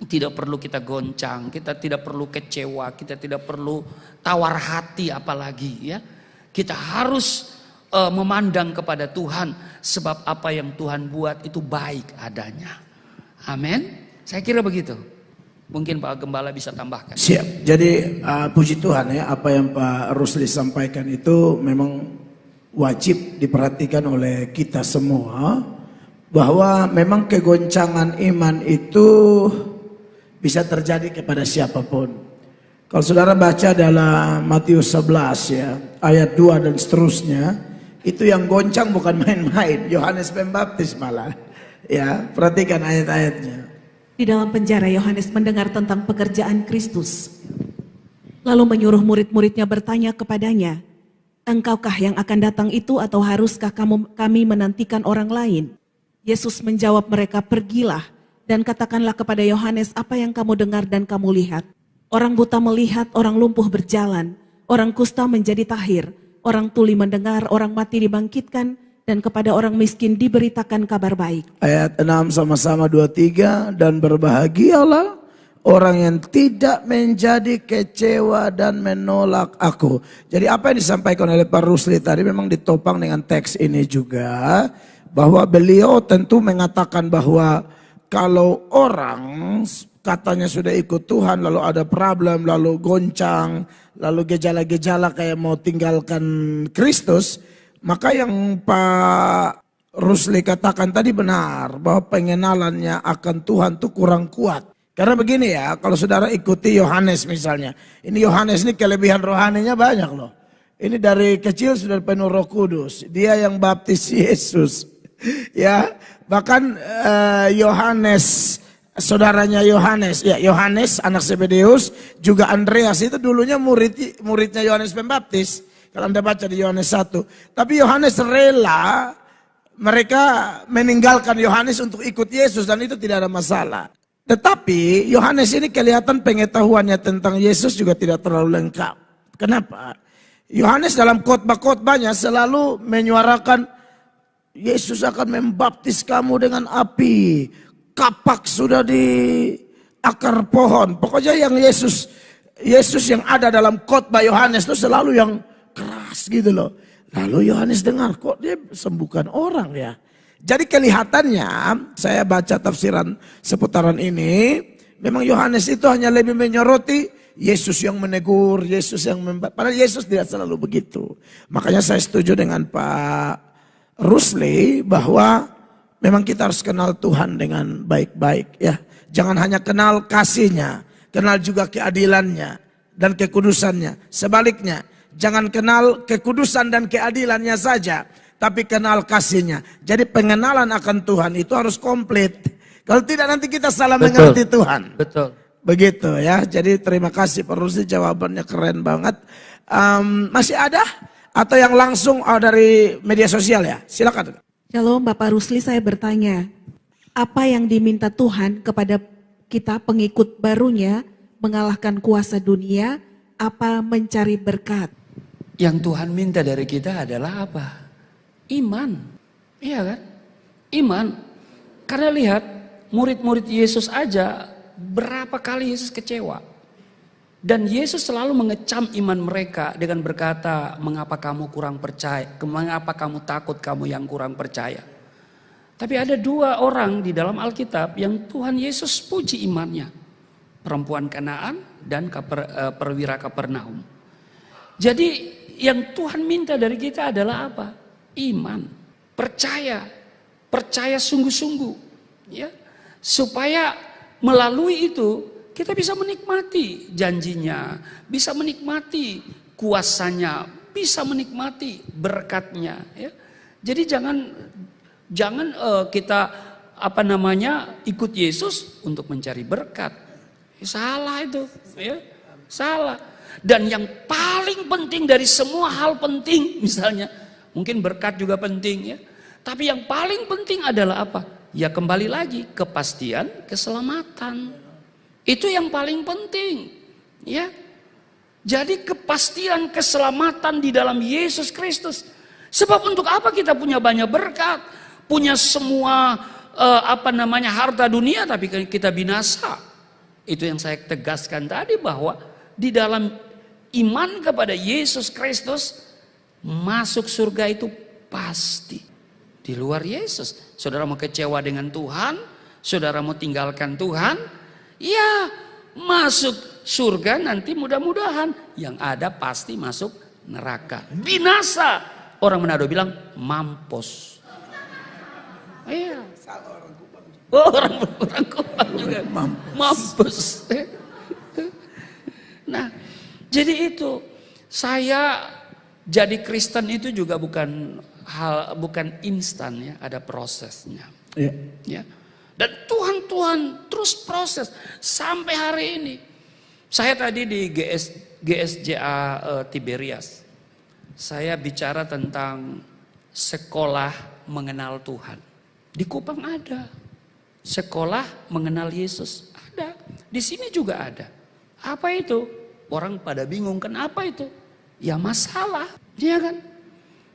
tidak perlu kita goncang, kita tidak perlu kecewa, kita tidak perlu tawar hati apalagi ya. Kita harus memandang kepada Tuhan sebab apa yang Tuhan buat itu baik adanya. Amin. Saya kira begitu. Mungkin Pak Gembala bisa tambahkan. Siap. Jadi puji Tuhan ya, apa yang Pak Rusli sampaikan itu memang wajib diperhatikan oleh kita semua, bahwa memang kegoncangan iman itu bisa terjadi kepada siapapun. Kalau saudara baca dalam Matius 11 ya, ayat 2 dan seterusnya, itu yang goncang bukan main-main, Yohanes Pembaptis malah. Ya, perhatikan ayat-ayatnya. Di dalam penjara Yohanes mendengar tentang pekerjaan Kristus. Lalu menyuruh murid-muridnya bertanya kepadanya, "Engkaukah yang akan datang itu atau haruskah kami menantikan orang lain?" Yesus menjawab mereka, "Pergilah dan katakanlah kepada Yohanes apa yang kamu dengar dan kamu lihat. Orang buta melihat, orang lumpuh berjalan, orang kusta menjadi tahir, orang tuli mendengar, orang mati dibangkitkan, dan kepada orang miskin diberitakan kabar baik." Ayat 6 sama-sama 23, dan berbahagialah orang yang tidak menjadi kecewa dan menolak aku. Jadi apa yang disampaikan oleh Pak Rusli tadi memang ditopang dengan teks ini juga, bahwa beliau tentu mengatakan bahwa kalau orang katanya sudah ikut Tuhan lalu ada problem, lalu goncang, lalu gejala-gejala kayak mau tinggalkan Kristus, maka yang Pak Rusli katakan tadi benar, bahwa pengenalannya akan Tuhan itu kurang kuat. Karena begini ya, kalau saudara ikuti Yohanes misalnya, ini Yohanes ini kelebihan rohaninya banyak loh. Ini dari kecil sudah penuh Roh Kudus, dia yang baptis Yesus. Ya, bahkan Yohanes, saudaranya Yohanes, ya Yohanes anak Zebedeus, juga Andreas itu dulunya muridnya Yohanes Pembaptis. Kalau Anda baca di Yohanes 1. Tapi Yohanes rela mereka meninggalkan Yohanes untuk ikut Yesus dan itu tidak ada masalah. Tetapi Yohanes ini kelihatan pengetahuannya tentang Yesus juga tidak terlalu lengkap. Kenapa? Yohanes dalam khotbah-khotbahnya selalu menyuarakan Yesus akan membaptis kamu dengan api. Kapak sudah di akar pohon. Pokoknya yang Yesus yang ada dalam khotbah Yohanes itu selalu yang keras gitu loh. Lalu Yohanes dengar, kok dia sembuhkan orang ya. Jadi kelihatannya, saya baca tafsiran seputaran ini, memang Yohanes itu hanya lebih menyoroti Yesus yang menegur, Yesus yang padahal Yesus tidak selalu begitu. Makanya saya setuju dengan Pak Rusli bahwa memang kita harus kenal Tuhan dengan baik-baik ya. Jangan hanya kenal kasihnya, kenal juga keadilannya. dan kekudusannya. Sebaliknya, jangan kenal kekudusan dan keadilannya saja, tapi kenal kasihnya. Jadi pengenalan akan Tuhan itu harus komplit. Kalau tidak nanti kita salah mengerti Tuhan. Betul. Begitu ya. Jadi terima kasih Pak Rusdi, jawabannya keren banget. Masih ada? Atau yang langsung dari media sosial ya? Silakan. Shalom Bapak Rusli, saya bertanya, apa yang diminta Tuhan kepada kita pengikut barunya mengalahkan kuasa dunia, apa mencari berkat? Yang Tuhan minta dari kita adalah apa? Iman. Iya kan? Iman. Karena lihat, murid-murid Yesus aja berapa kali Yesus kecewa. Dan Yesus selalu mengecam iman mereka dengan berkata, mengapa kamu kurang percaya? Mengapa kamu takut, kamu yang kurang percaya? Tapi ada dua orang di dalam Alkitab yang Tuhan Yesus puji imannya. Perempuan Kanaan dan perwira Kapernaum. Jadi yang Tuhan minta dari kita adalah apa? Iman. Percaya. Percaya sungguh-sungguh. Ya. Supaya melalui itu kita bisa menikmati janjinya, bisa menikmati kuasanya, bisa menikmati berkatnya. Ya. Jadi jangan kita ikut Yesus untuk mencari berkat. Salah itu, ya, salah. Dan yang paling penting dari semua hal penting, misalnya mungkin berkat juga penting ya. Tapi yang paling penting adalah apa? Ya kembali lagi kepastian keselamatan. Itu yang paling penting, ya. Jadi kepastian keselamatan di dalam Yesus Kristus. Sebab untuk apa kita punya banyak berkat, punya semua harta dunia tapi kita binasa. Itu yang saya tegaskan tadi bahwa di dalam iman kepada Yesus Kristus masuk surga itu pasti. Di luar Yesus, saudara mau kecewa dengan Tuhan, saudara mau tinggalkan Tuhan, ya masuk surga nanti mudah-mudahan, yang ada pasti masuk neraka. Binasa. Orang Manado bilang mampus. Iya. Orang Kupang juga mampus. Nah, jadi itu saya jadi Kristen itu juga bukan instan ya, ada prosesnya. Iya. Ya. Dan Tuhan terus proses sampai hari ini. Saya tadi di GSJA Tiberias. Saya bicara tentang sekolah mengenal Tuhan. Di Kupang ada. Sekolah mengenal Yesus ada. Di sini juga ada. Apa itu? Orang pada bingung, kenapa itu? Ya masalah, iya kan?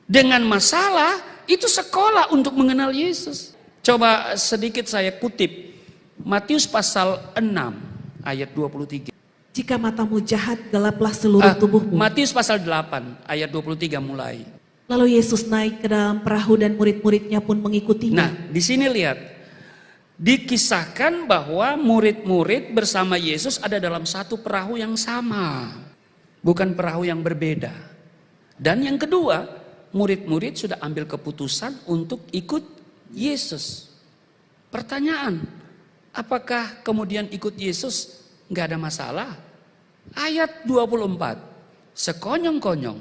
Dengan masalah itu sekolah untuk mengenal Yesus. Coba sedikit saya kutip Matius pasal 6 ayat 23. Jika matamu jahat, gelaplah seluruh tubuhmu. Matius pasal 8 ayat 23 mulai. Lalu Yesus naik ke dalam perahu dan murid-muridnya pun mengikutinya. Nah, di sini lihat. Dikisahkan bahwa murid-murid bersama Yesus ada dalam satu perahu yang sama. Bukan perahu yang berbeda. Dan yang kedua, murid-murid sudah ambil keputusan untuk ikut Yesus. Pertanyaan, apakah kemudian ikut Yesus nggak ada masalah? Ayat 24, sekonyong-konyong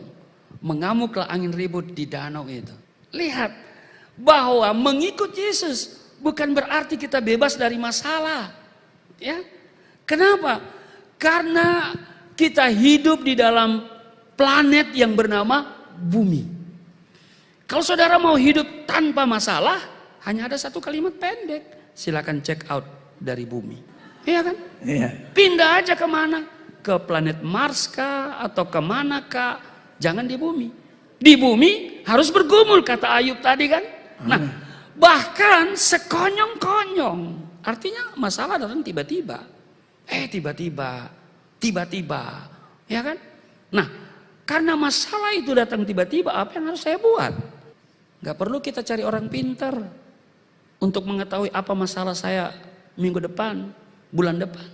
mengamuklah angin ribut di danau itu. Lihat bahwa mengikut Yesus bukan berarti kita bebas dari masalah. Ya, kenapa? Karena kita hidup di dalam planet yang bernama bumi. Kalau saudara mau hidup tanpa masalah, hanya ada satu kalimat pendek. Silakan check out dari bumi. Iya kan? Iya. Pindah aja kemana? Ke planet Mars kah? Atau kemana kah? Jangan di bumi. Di bumi harus bergumul kata Ayub tadi kan? Nah, bahkan sekonyong-konyong. Artinya masalah datang tiba-tiba. Tiba-tiba. Ya kan? Nah, karena masalah itu datang tiba-tiba, apa yang harus saya buat? Gak perlu kita cari orang pintar untuk mengetahui apa masalah saya minggu depan, bulan depan.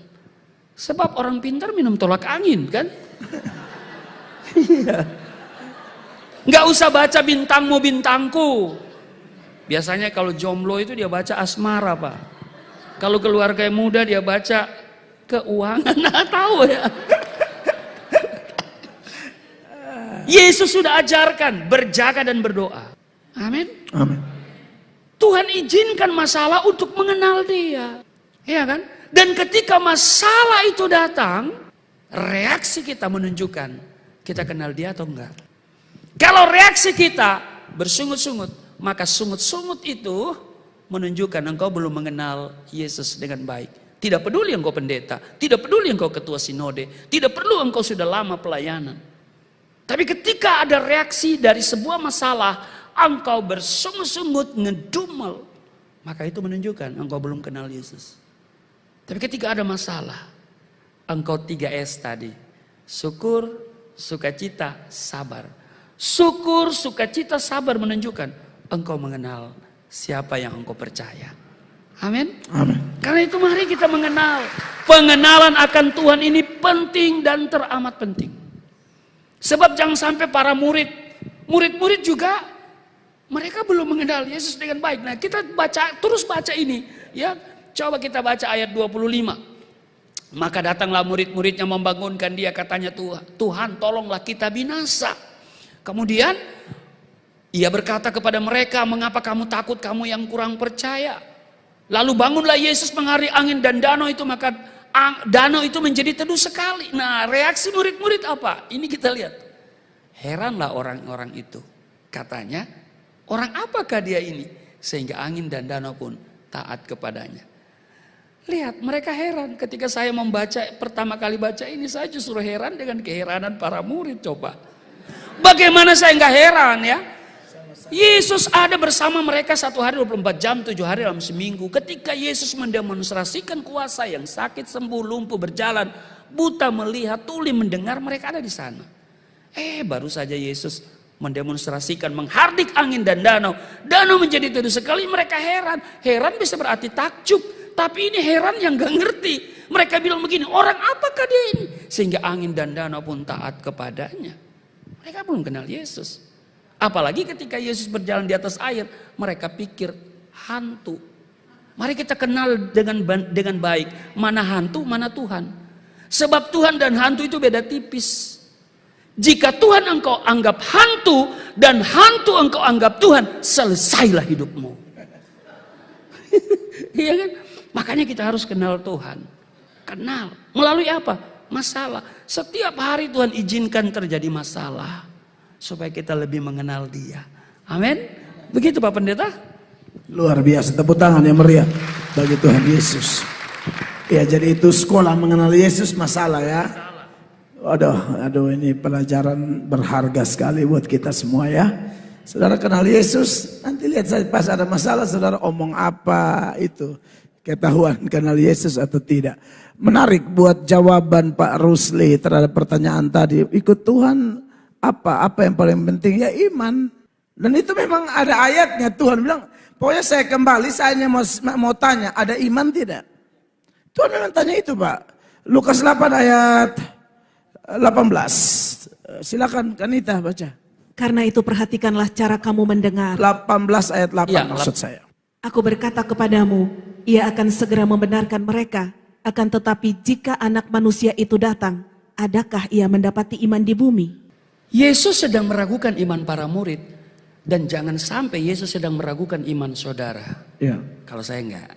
Sebab orang pintar minum tolak angin kan? Iya. Gak usah baca bintangmu bintangku. Biasanya kalau jomblo itu dia baca asmara Pak. Kalau keluarga muda dia baca keuangan. Nah tahu ya. Yesus sudah ajarkan berjaga dan berdoa. Amin. Amin. Tuhan izinkan masalah untuk mengenal Dia. Ya kan? Dan ketika masalah itu datang, reaksi kita menunjukkan kita kenal Dia atau enggak. Kalau reaksi kita bersungut-sungut, maka sungut-sungut itu menunjukkan engkau belum mengenal Yesus dengan baik. Tidak peduli engkau pendeta, tidak peduli engkau ketua sinode, tidak perlu engkau sudah lama pelayanan. Tapi ketika ada reaksi dari sebuah masalah, engkau bersungut-sungut, ngedumel, maka itu menunjukkan engkau belum kenal Yesus. Tapi ketika ada masalah, engkau 3S tadi, syukur, sukacita, sabar. Syukur, sukacita, sabar menunjukkan engkau mengenal siapa yang engkau percaya. Amin. Amin. Karena itu mari kita mengenal. Pengenalan akan Tuhan ini penting dan teramat penting. Sebab jangan sampai para murid-murid juga mereka belum mengenal Yesus dengan baik. Nah, kita terus baca ini, ya. Coba kita baca ayat 25. Maka datanglah murid-muridnya membangunkan dia, katanya, Tuhan, tolonglah kita binasa. Kemudian ia berkata kepada mereka, mengapa kamu takut, kamu yang kurang percaya? Lalu bangunlah Yesus menghari angin dan danau itu, maka danau itu menjadi teduh sekali. Nah, reaksi murid-murid apa? Ini kita lihat. Heranlah orang-orang itu. Katanya, orang apakah dia ini? Sehingga angin dan danau pun taat kepadanya. Lihat, mereka heran. Ketika saya membaca, pertama kali baca ini, saya justru heran dengan keheranan para murid. Coba. Bagaimana saya nggak heran ya? Yesus ada bersama mereka 1 hari 24 jam, 7 hari dalam seminggu. Ketika Yesus mendemonstrasikan kuasa, yang sakit sembuh, lumpuh berjalan, buta melihat, tuli mendengar, mereka ada di sana. Baru saja Yesus mendemonstrasikan menghardik angin dan danau. Danau menjadi teduh sekali, mereka heran. Heran bisa berarti takjub, tapi ini heran yang gak ngerti. Mereka bilang begini, orang apakah dia ini? Sehingga angin dan danau pun taat kepadanya. Mereka belum kenal Yesus. Apalagi ketika Yesus berjalan di atas air, mereka pikir hantu. Mari kita kenal dengan baik, mana hantu, mana Tuhan. Sebab Tuhan dan hantu itu beda tipis. Jika Tuhan engkau anggap hantu dan hantu engkau anggap Tuhan, selesailah hidupmu. Iya kan? Makanya kita harus kenal Tuhan. Kenal. Melalui apa? Masalah. Setiap hari Tuhan izinkan terjadi masalah. Supaya kita lebih mengenal Dia. Amin. Begitu Pak Pendeta. Luar biasa, tepuk tangan yang meriah bagi Tuhan Yesus. Ya, jadi itu sekolah mengenal Yesus, masalah ya. Aduh, ini pelajaran berharga sekali buat kita semua ya. Saudara kenal Yesus, nanti lihat saja pas ada masalah saudara omong apa itu. Ketahuan kenal Yesus atau tidak. Menarik buat jawaban Pak Rusli terhadap pertanyaan tadi. Ikut Tuhan apa yang paling penting? Ya iman. Dan itu memang ada ayatnya, Tuhan bilang, pokoknya saya kembali, saya hanya mau tanya, ada iman tidak? Tuhan memang tanya itu Pak. Lukas 8 ayat 18. Silakan Kanita baca. Karena itu perhatikanlah cara kamu mendengar. 18 ayat 8 ya, maksud saya. Aku berkata kepadamu, ia akan segera membenarkan mereka. Akan tetapi jika anak manusia itu datang, adakah ia mendapati iman di bumi? Yesus sedang meragukan iman para murid. Dan jangan sampai Yesus sedang meragukan iman saudara. Ya. Kalau saya enggak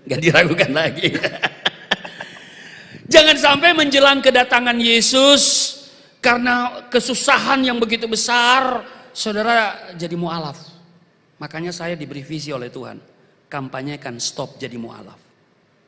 diragukan lagi. Jangan sampai menjelang kedatangan Yesus, karena kesusahan yang begitu besar, saudara jadi mu'alaf. Makanya saya diberi visi oleh Tuhan. Kampanyekan stop jadi mu'alaf.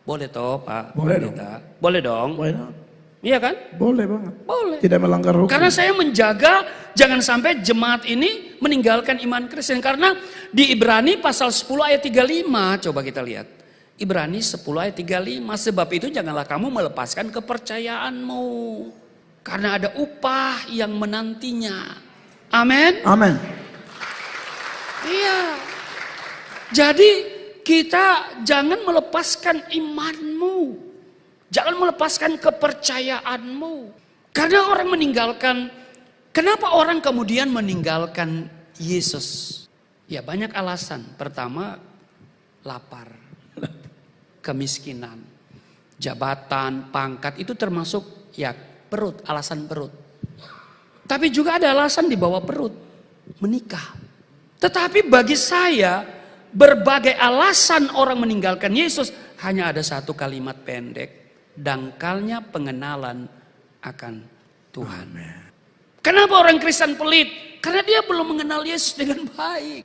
Boleh toh Pak? Boleh dong. Boleh dong. Boleh dong. Iya kan? Boleh banget. Boleh. Tidak melanggar hukum. Karena saya menjaga jangan sampai jemaat ini meninggalkan iman Kristen. Karena di Ibrani pasal 10 ayat 35 coba kita lihat. Ibrani 10 ayat 35, sebab itu janganlah kamu melepaskan kepercayaanmu. Karena ada upah yang menantinya. Amin. Amin. Iya. Jadi kita jangan melepaskan imanmu. Jangan melepaskan kepercayaanmu. Karena orang meninggalkan, kenapa orang kemudian meninggalkan Yesus? Ya banyak alasan. Pertama, lapar, kemiskinan, jabatan, pangkat, itu termasuk ya perut, alasan perut. Tapi juga ada alasan di bawah perut, menikah. Tetapi bagi saya, berbagai alasan orang meninggalkan Yesus, hanya ada satu kalimat pendek. Dangkalnya pengenalan akan Tuhan. Kenapa orang Kristen pelit? Karena dia belum mengenal Yesus dengan baik.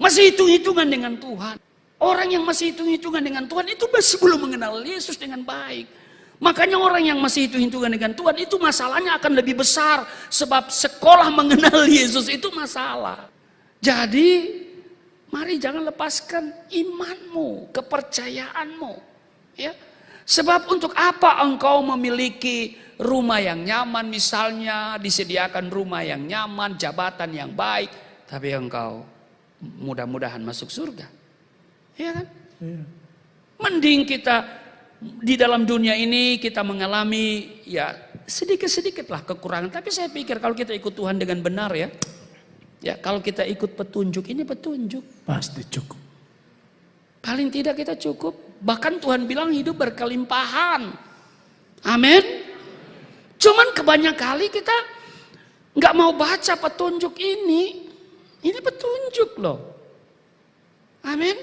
Masih hitung-hitungan dengan Tuhan. Orang yang masih hitung-hitungan dengan Tuhan itu masih belum mengenal Yesus dengan baik. Makanya orang yang masih hitung-hitungan dengan Tuhan itu masalahnya akan lebih besar. Sebab sekolah mengenal Yesus itu masalah. Jadi mari jangan lepaskan imanmu, kepercayaanmu. Ya. Sebab untuk apa engkau memiliki rumah yang nyaman, misalnya disediakan rumah yang nyaman, jabatan yang baik, tapi engkau mudah-mudahan masuk surga. Ya kan? Mending kita di dalam dunia ini kita mengalami ya sedikit-sedikitlah kekurangan. Tapi saya pikir kalau kita ikut Tuhan dengan benar ya, kalau kita ikut petunjuk, ini petunjuk. Pasti cukup. Paling tidak kita cukup. Bahkan Tuhan bilang hidup berkelimpahan. Amin. Cuman kebanyakan kali kita nggak mau baca petunjuk ini. Ini petunjuk loh. Amin.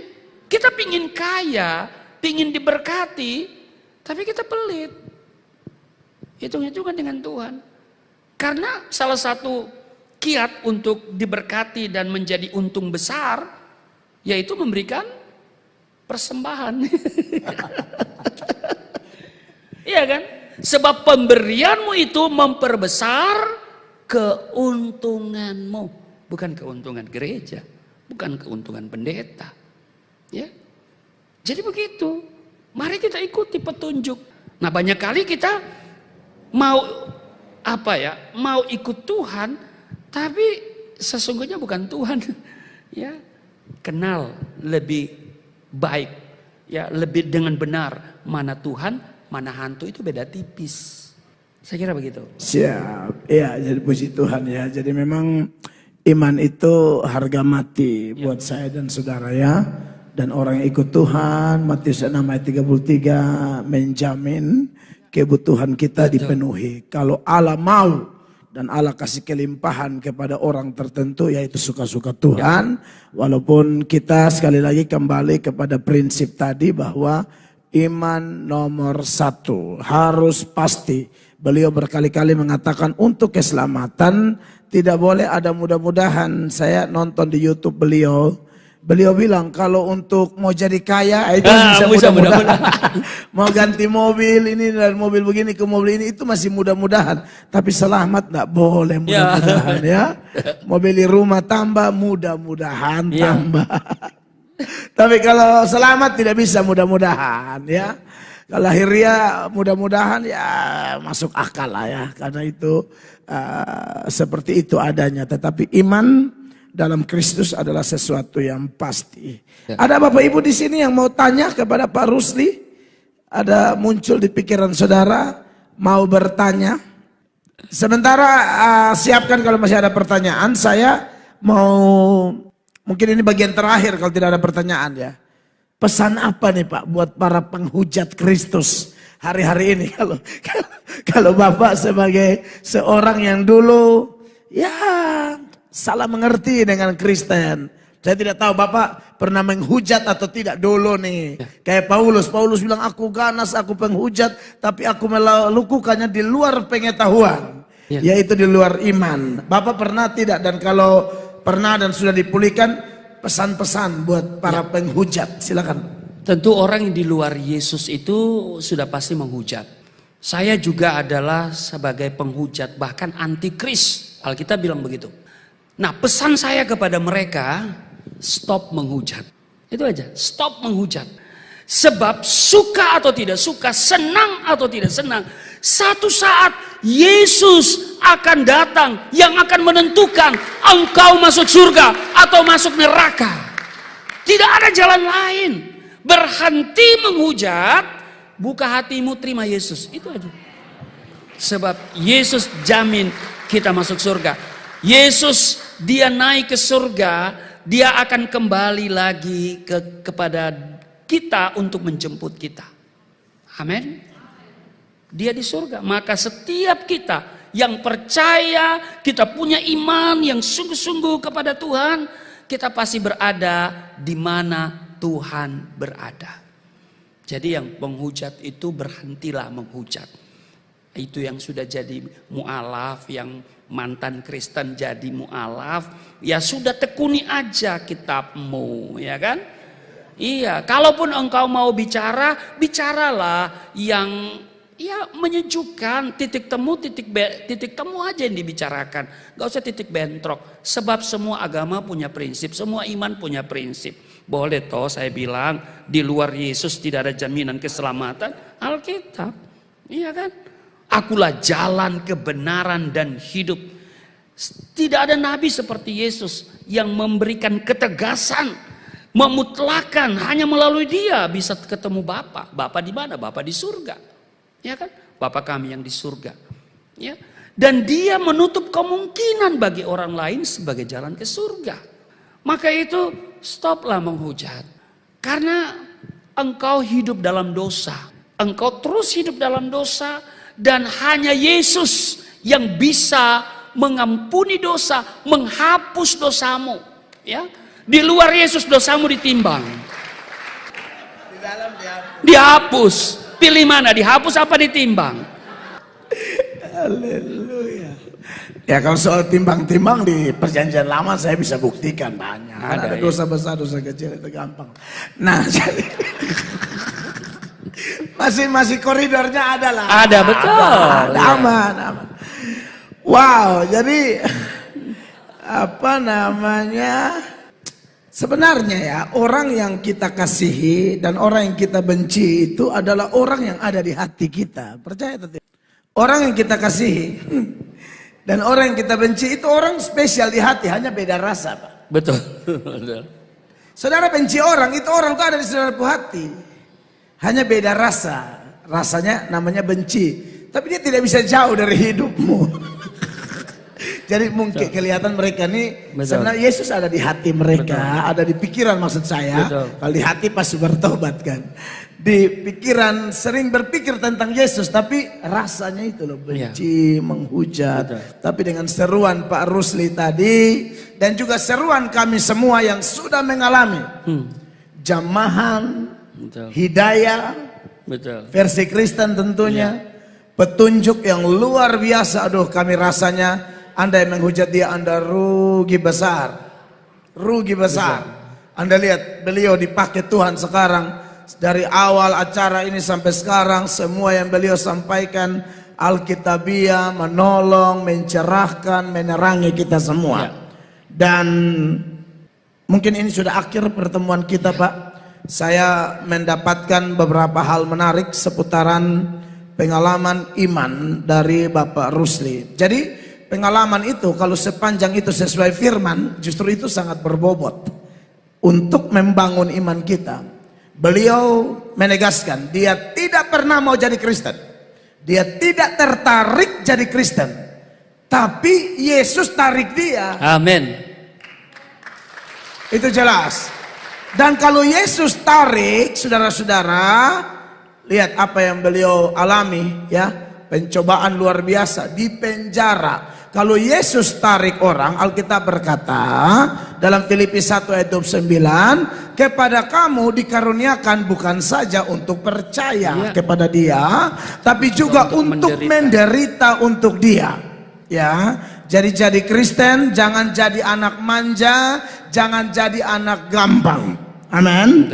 Kita pingin kaya, pingin diberkati, tapi kita pelit. Hitung-hitungan dengan Tuhan. Karena salah satu kiat untuk diberkati dan menjadi untung besar, yaitu memberikan persembahan. Iya kan? Sebab pemberianmu itu memperbesar keuntunganmu. Bukan keuntungan gereja. Bukan keuntungan pendeta. Ya. Jadi begitu. Mari kita ikuti petunjuk. Nah banyak kali kita mau mau ikut Tuhan, tapi sesungguhnya bukan Tuhan. Ya. Kenal lebih baik, ya lebih dengan benar mana Tuhan, mana hantu itu beda tipis. Saya kira begitu. Siap, ya jadi puji Tuhan ya. Jadi memang iman itu harga mati buat saya dan saudara ya. Dan orang yang ikut Tuhan, Matius 6 ayat 33 menjamin kebutuhan kita dipenuhi. Kalau Allah mau dan Allah kasih kelimpahan kepada orang tertentu, yaitu suka-suka Tuhan. Walaupun kita sekali lagi kembali kepada prinsip tadi bahwa iman nomor 1 harus pasti. Beliau berkali-kali mengatakan untuk keselamatan tidak boleh ada mudah-mudahan. Saya nonton di YouTube beliau bilang kalau untuk mau jadi kaya itu bisa mudah-mudahan. Mau ganti mobil ini dan mobil begini ke mobil ini itu masih mudah-mudahan. Tapi selamat enggak boleh mudah-mudahan ya. Mau beli rumah tambah mudah-mudahan tambah. Tapi kalau selamat tidak bisa mudah-mudahan ya. Kalau lahiriah mudah-mudahan ya masuk akal lah ya. Karena itu seperti itu adanya. Tetapi iman dalam Kristus adalah sesuatu yang pasti. Ya. Ada Bapak Ibu di sini yang mau tanya kepada Pak Rusli? Ada muncul di pikiran saudara mau bertanya? Sementara siapkan kalau masih ada pertanyaan. Saya mau, mungkin ini bagian terakhir kalau tidak ada pertanyaan ya. Pesan apa nih Pak buat para penghujat Kristus hari-hari ini? Kalau Bapak sebagai seorang yang dulu ya salah mengerti dengan Kristen. Saya tidak tahu Bapak pernah menghujat atau tidak dulu nih. Kayak Paulus bilang aku ganas, aku penghujat. Tapi aku melakukannya di luar pengetahuan. Yaitu di luar iman. Bapak pernah tidak? Dan kalau pernah dan sudah dipulihkan, pesan-pesan buat para penghujat. Silakan. Tentu orang yang di luar Yesus itu sudah pasti menghujat. Saya juga adalah sebagai penghujat, bahkan antikris. Alkitab bilang begitu. Nah pesan saya kepada mereka, stop menghujat. Itu aja, stop menghujat. Sebab suka atau tidak suka, senang atau tidak senang, satu saat Yesus akan datang yang akan menentukan engkau masuk surga atau masuk neraka. Tidak ada jalan lain. Berhenti menghujat, buka hatimu, terima Yesus. Itu aja. Sebab Yesus jamin kita masuk surga. Yesus dia naik ke surga, dia akan kembali lagi kepada kita untuk menjemput kita. Amin. Dia di surga, maka setiap kita yang percaya, kita punya iman yang sungguh-sungguh kepada Tuhan, kita pasti berada di mana Tuhan berada. Jadi yang menghujat itu berhentilah menghujat. Itu yang sudah jadi mu'alaf, yang mantan Kristen jadi mu'alaf, ya sudah tekuni aja kitabmu, ya kan? Iya, kalaupun engkau mau bicara, bicaralah yang ya menyejukkan, titik temu aja yang dibicarakan. Gak usah titik bentrok, sebab semua agama punya prinsip, semua iman punya prinsip. Boleh toh saya bilang, di luar Yesus tidak ada jaminan keselamatan, Alkitab, iya kan? Akulah jalan, kebenaran, dan hidup. Tidak ada nabi seperti Yesus yang memberikan ketegasan, memutlakan, hanya melalui dia bisa ketemu Bapa. Bapa di mana? Bapa di surga. Ya kan? Bapa kami yang di surga. Ya. Dan dia menutup kemungkinan bagi orang lain sebagai jalan ke surga. Maka itu stoplah menghujat. Karena engkau hidup dalam dosa. Engkau terus hidup dalam dosa. Dan hanya Yesus yang bisa mengampuni dosa, menghapus dosamu. Ya, di luar Yesus dosamu ditimbang, dihapus. Pilih mana, dihapus apa ditimbang? Haleluya. Ya kalau soal timbang-timbang di perjanjian lama saya bisa buktikan banyak. Ada dosa besar, dosa kecil itu gampang. Nah jadi masih koridornya ada lah. Ada, betul. Ada, aman. Wow, jadi apa namanya? Sebenarnya ya, orang yang kita kasihi dan orang yang kita benci itu adalah orang yang ada di hati kita. Percaya atau tidak? Orang yang kita kasihi dan orang yang kita benci itu orang spesial di hati, hanya beda rasa, Pak. Betul. Saudara benci orang, itu orang tuh ada di saudara hati. Hanya beda rasa, rasanya namanya benci. Tapi dia tidak bisa jauh dari hidupmu. Jadi mungkin kelihatan mereka nih, sebenarnya Yesus ada di hati mereka, ada di pikiran maksud saya. Kalau di hati pasti bertobat kan. Di pikiran sering berpikir tentang Yesus, tapi rasanya itu loh benci, menghujat. Tapi dengan seruan Pak Rusli tadi, dan juga seruan kami semua yang sudah mengalami jamahan, hidayah, versi Kristen tentunya, petunjuk yang luar biasa. Aduh, kami rasanya Anda yang menghujat dia, Anda rugi besar, rugi besar. Anda lihat beliau dipakai Tuhan sekarang, dari awal acara ini sampai sekarang, semua yang beliau sampaikan Alkitabiah, menolong, mencerahkan, menerangi kita semua. Dan mungkin ini sudah akhir pertemuan kita, Pak. Saya mendapatkan beberapa hal menarik seputaran pengalaman iman dari Bapak Rusli. Jadi pengalaman itu kalau sepanjang itu sesuai firman, justru itu sangat berbobot untuk membangun iman kita. Beliau menegaskan dia tidak pernah mau jadi Kristen, dia tidak tertarik jadi Kristen, tapi Yesus tarik dia. Amin. Itu jelas. Dan kalau Yesus tarik, saudara-saudara, lihat apa yang beliau alami, ya, pencobaan luar biasa di penjara. Kalau Yesus tarik orang, Alkitab berkata dalam Filipi 1 ayat 29, kepada kamu dikaruniakan bukan saja untuk percaya kepada dia, tapi juga untuk menderita untuk dia. Ya, jadi Kristen jangan jadi anak manja, jangan jadi anak gampang. Amin.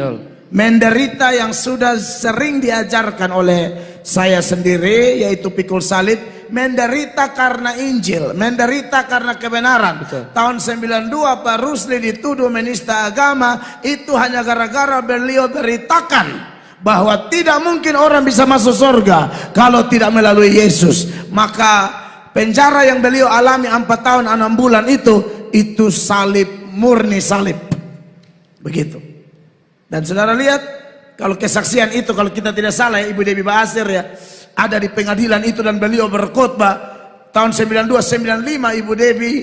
Menderita yang sudah sering diajarkan oleh saya sendiri, yaitu pikul salib. Menderita karena Injil, menderita karena kebenaran. Tahun 92 Pak Rusli dituduh menista agama, itu hanya gara-gara beliau beritakan bahwa tidak mungkin orang bisa masuk surga kalau tidak melalui Yesus. Maka penjara yang beliau alami 4 tahun 6 bulan itu salib, murni salib. Begitu. Dan saudara lihat, kalau kesaksian itu, kalau kita tidak salah ya, Ibu Dewi Basir ya, ada di pengadilan itu dan beliau berkhotbah tahun 92-95 Ibu Dewi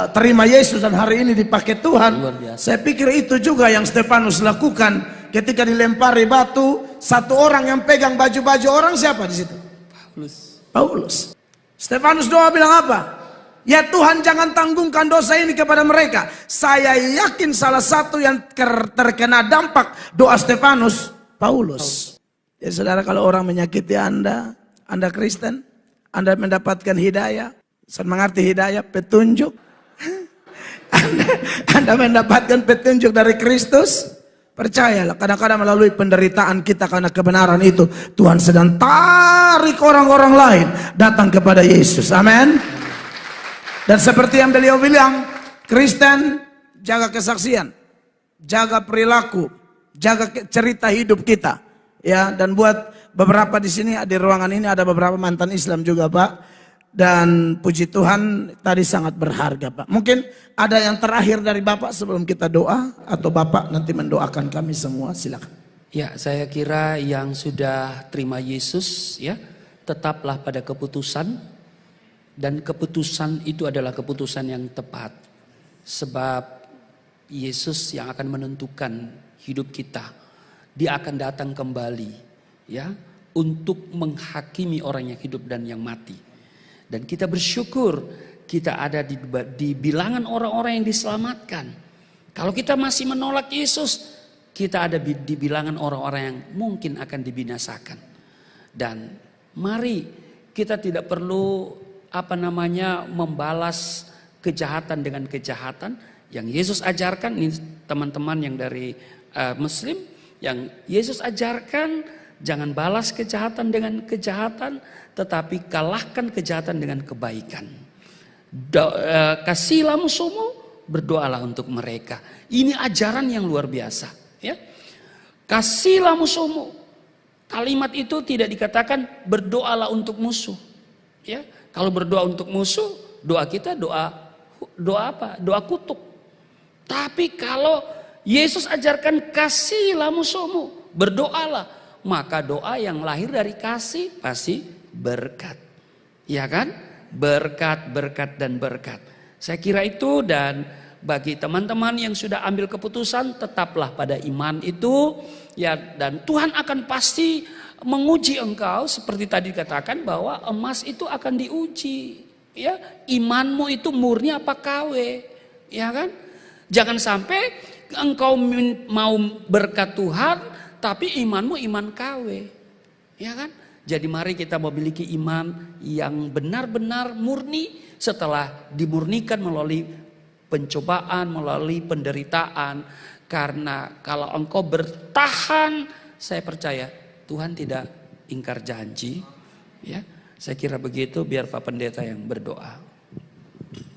terima Yesus dan hari ini dipakai Tuhan. Saya pikir itu juga yang Stefanus lakukan ketika dilempari batu. Satu orang yang pegang baju-baju orang, siapa di situ? Paulus. Stefanus doa bilang apa? Ya Tuhan, jangan tanggungkan dosa ini kepada mereka. Saya yakin salah satu yang terkena dampak doa Stefanus, Paulus. Ya saudara, kalau orang menyakiti Anda Kristen, Anda mendapatkan hidayah. Saya mengerti hidayah, petunjuk. Anda mendapatkan petunjuk dari Kristus. Percayalah, kadang-kadang melalui penderitaan kita karena kebenaran itu, Tuhan sedang tarik orang-orang lain datang kepada Yesus. Amin. Dan seperti yang beliau bilang, Kristen jaga kesaksian, jaga perilaku, jaga cerita hidup kita. Ya, dan buat beberapa di sini di ruangan ini ada beberapa mantan Islam juga, Pak. Dan puji Tuhan tadi sangat berharga, Pak. Mungkin ada yang terakhir dari Bapak sebelum kita doa, atau Bapak nanti mendoakan kami semua, silakan. Ya, saya kira yang sudah terima Yesus, ya, tetaplah pada keputusan, dan keputusan itu adalah keputusan yang tepat. Sebab Yesus yang akan menentukan hidup kita. Dia akan datang kembali, ya, untuk menghakimi orang yang hidup dan yang mati. Dan kita bersyukur kita ada di bilangan orang-orang yang diselamatkan. Kalau kita masih menolak Yesus, kita ada di bilangan orang-orang yang mungkin akan dibinasakan. Dan mari kita tidak perlu membalas kejahatan dengan kejahatan. Yang Yesus ajarkan, ini teman-teman yang dari Muslim, yang Yesus ajarkan, jangan balas kejahatan dengan kejahatan, tetapi kalahkan kejahatan dengan kebaikan. Kasihilah musuhmu, berdoalah untuk mereka. Ini ajaran yang luar biasa. Ya, kasihilah musuhmu. Kalimat itu tidak dikatakan berdoalah untuk musuh. Ya, kalau berdoa untuk musuh, doa kita doa apa? Doa kutuk. Tapi kalau Yesus ajarkan kasihilah musuhmu, berdoalah, maka doa yang lahir dari kasih pasti berkat, ya kan? Berkat, berkat, dan berkat. Saya kira itu, dan bagi teman-teman yang sudah ambil keputusan, tetaplah pada iman itu, ya. Dan Tuhan akan pasti menguji engkau, seperti tadi dikatakan bahwa emas itu akan diuji, ya. Imanmu itu murni apa KW, ya kan? Jangan sampai engkau mau berkat Tuhan, tapi imanmu iman KW, ya kan? Jadi mari kita memiliki iman yang benar-benar murni setelah dimurnikan melalui pencobaan, melalui penderitaan. Karena kalau engkau bertahan, saya percaya Tuhan tidak ingkar janji. Ya, saya kira begitu, biar Pak Pendeta yang berdoa.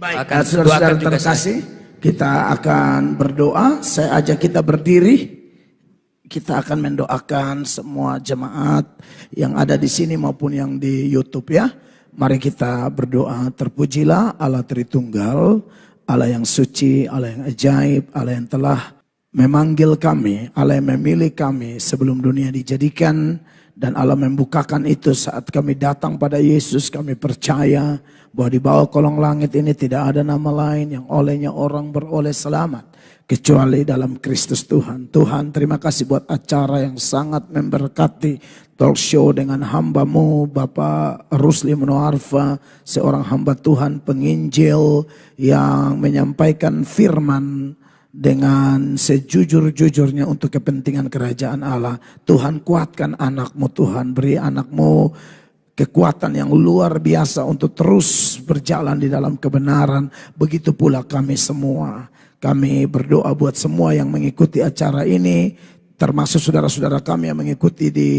Baik, saudara-saudara terkasih, kita akan berdoa. Saya ajak kita berdiri. Kita akan mendoakan semua jemaat yang ada di sini maupun yang di YouTube, ya. Mari kita berdoa. Terpujilah Allah Tritunggal, Allah yang suci, Allah yang ajaib, Allah yang telah memanggil kami, Allah yang memilih kami sebelum dunia dijadikan, dan Allah membukakan itu saat kami datang pada Yesus. Kami percaya bahwa di bawah kolong langit ini tidak ada nama lain yang olehnya orang beroleh selamat kecuali dalam Kristus Tuhan. Tuhan, terima kasih buat acara yang sangat memberkati, talk show dengan hamba-Mu Bapak Rusli Monoarfa, seorang hamba Tuhan penginjil yang menyampaikan firman dengan sejujur-jujurnya untuk kepentingan kerajaan Allah. Tuhan, kuatkan anak-Mu Tuhan, beri anak-Mu kekuatan yang luar biasa untuk terus berjalan di dalam kebenaran. Begitu pula kami semua. Kami berdoa buat semua yang mengikuti acara ini, termasuk saudara-saudara kami yang mengikuti di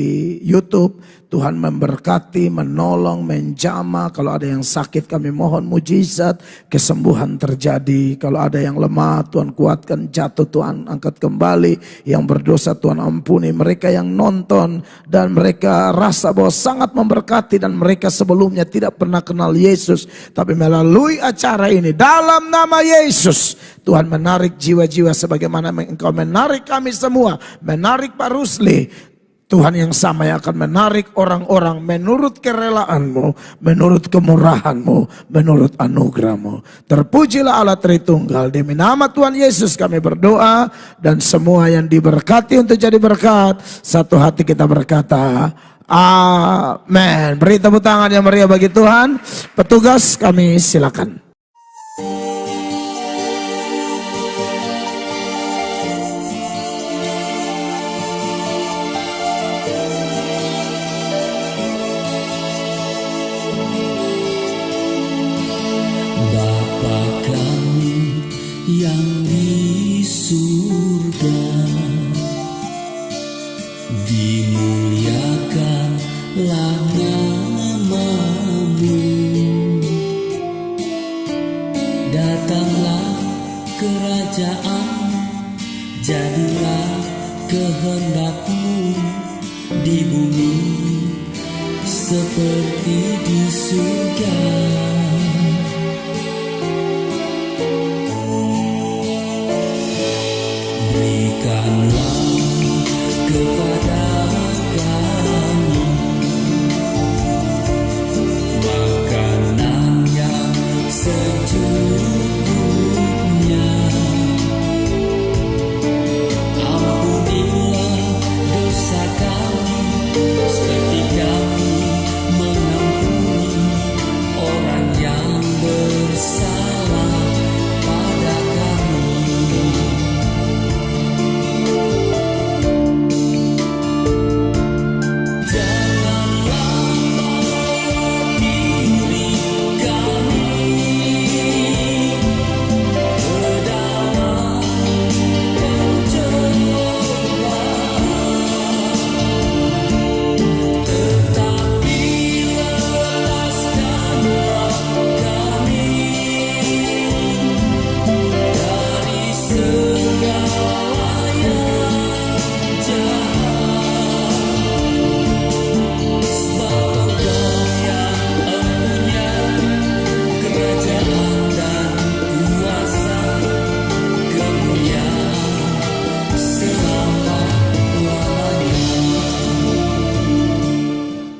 YouTube. Tuhan memberkati, menolong, menjamah. Kalau ada yang sakit, kami mohon mujizat, kesembuhan terjadi. Kalau ada yang lemah, Tuhan kuatkan, jatuh Tuhan angkat kembali. Yang berdosa Tuhan ampuni. Mereka yang nonton dan mereka rasa bahwa sangat memberkati dan mereka sebelumnya tidak pernah kenal Yesus, tapi melalui acara ini dalam nama Yesus, Tuhan menarik jiwa-jiwa sebagaimana Engkau menarik kami semua, menarik Pak Rusli. Tuhan yang sama yang akan menarik orang-orang menurut kerelaanmu, menurut kemurahanmu, menurut anugerahmu. Terpujilah Allah Tritunggal. Demi nama Tuhan Yesus kami berdoa, dan semua yang diberkati untuk jadi berkat, satu hati kita berkata Amin. Beri tepuk tangan yang meriah bagi Tuhan. Petugas kami silakan. Bapa kami yang di surga, dimuliakanlah nama-Mu. Datanglah kerajaan, jadilah kehendak-Mu di bumi seperti di surga. Berikanlah kepada kami makanan yang sejuk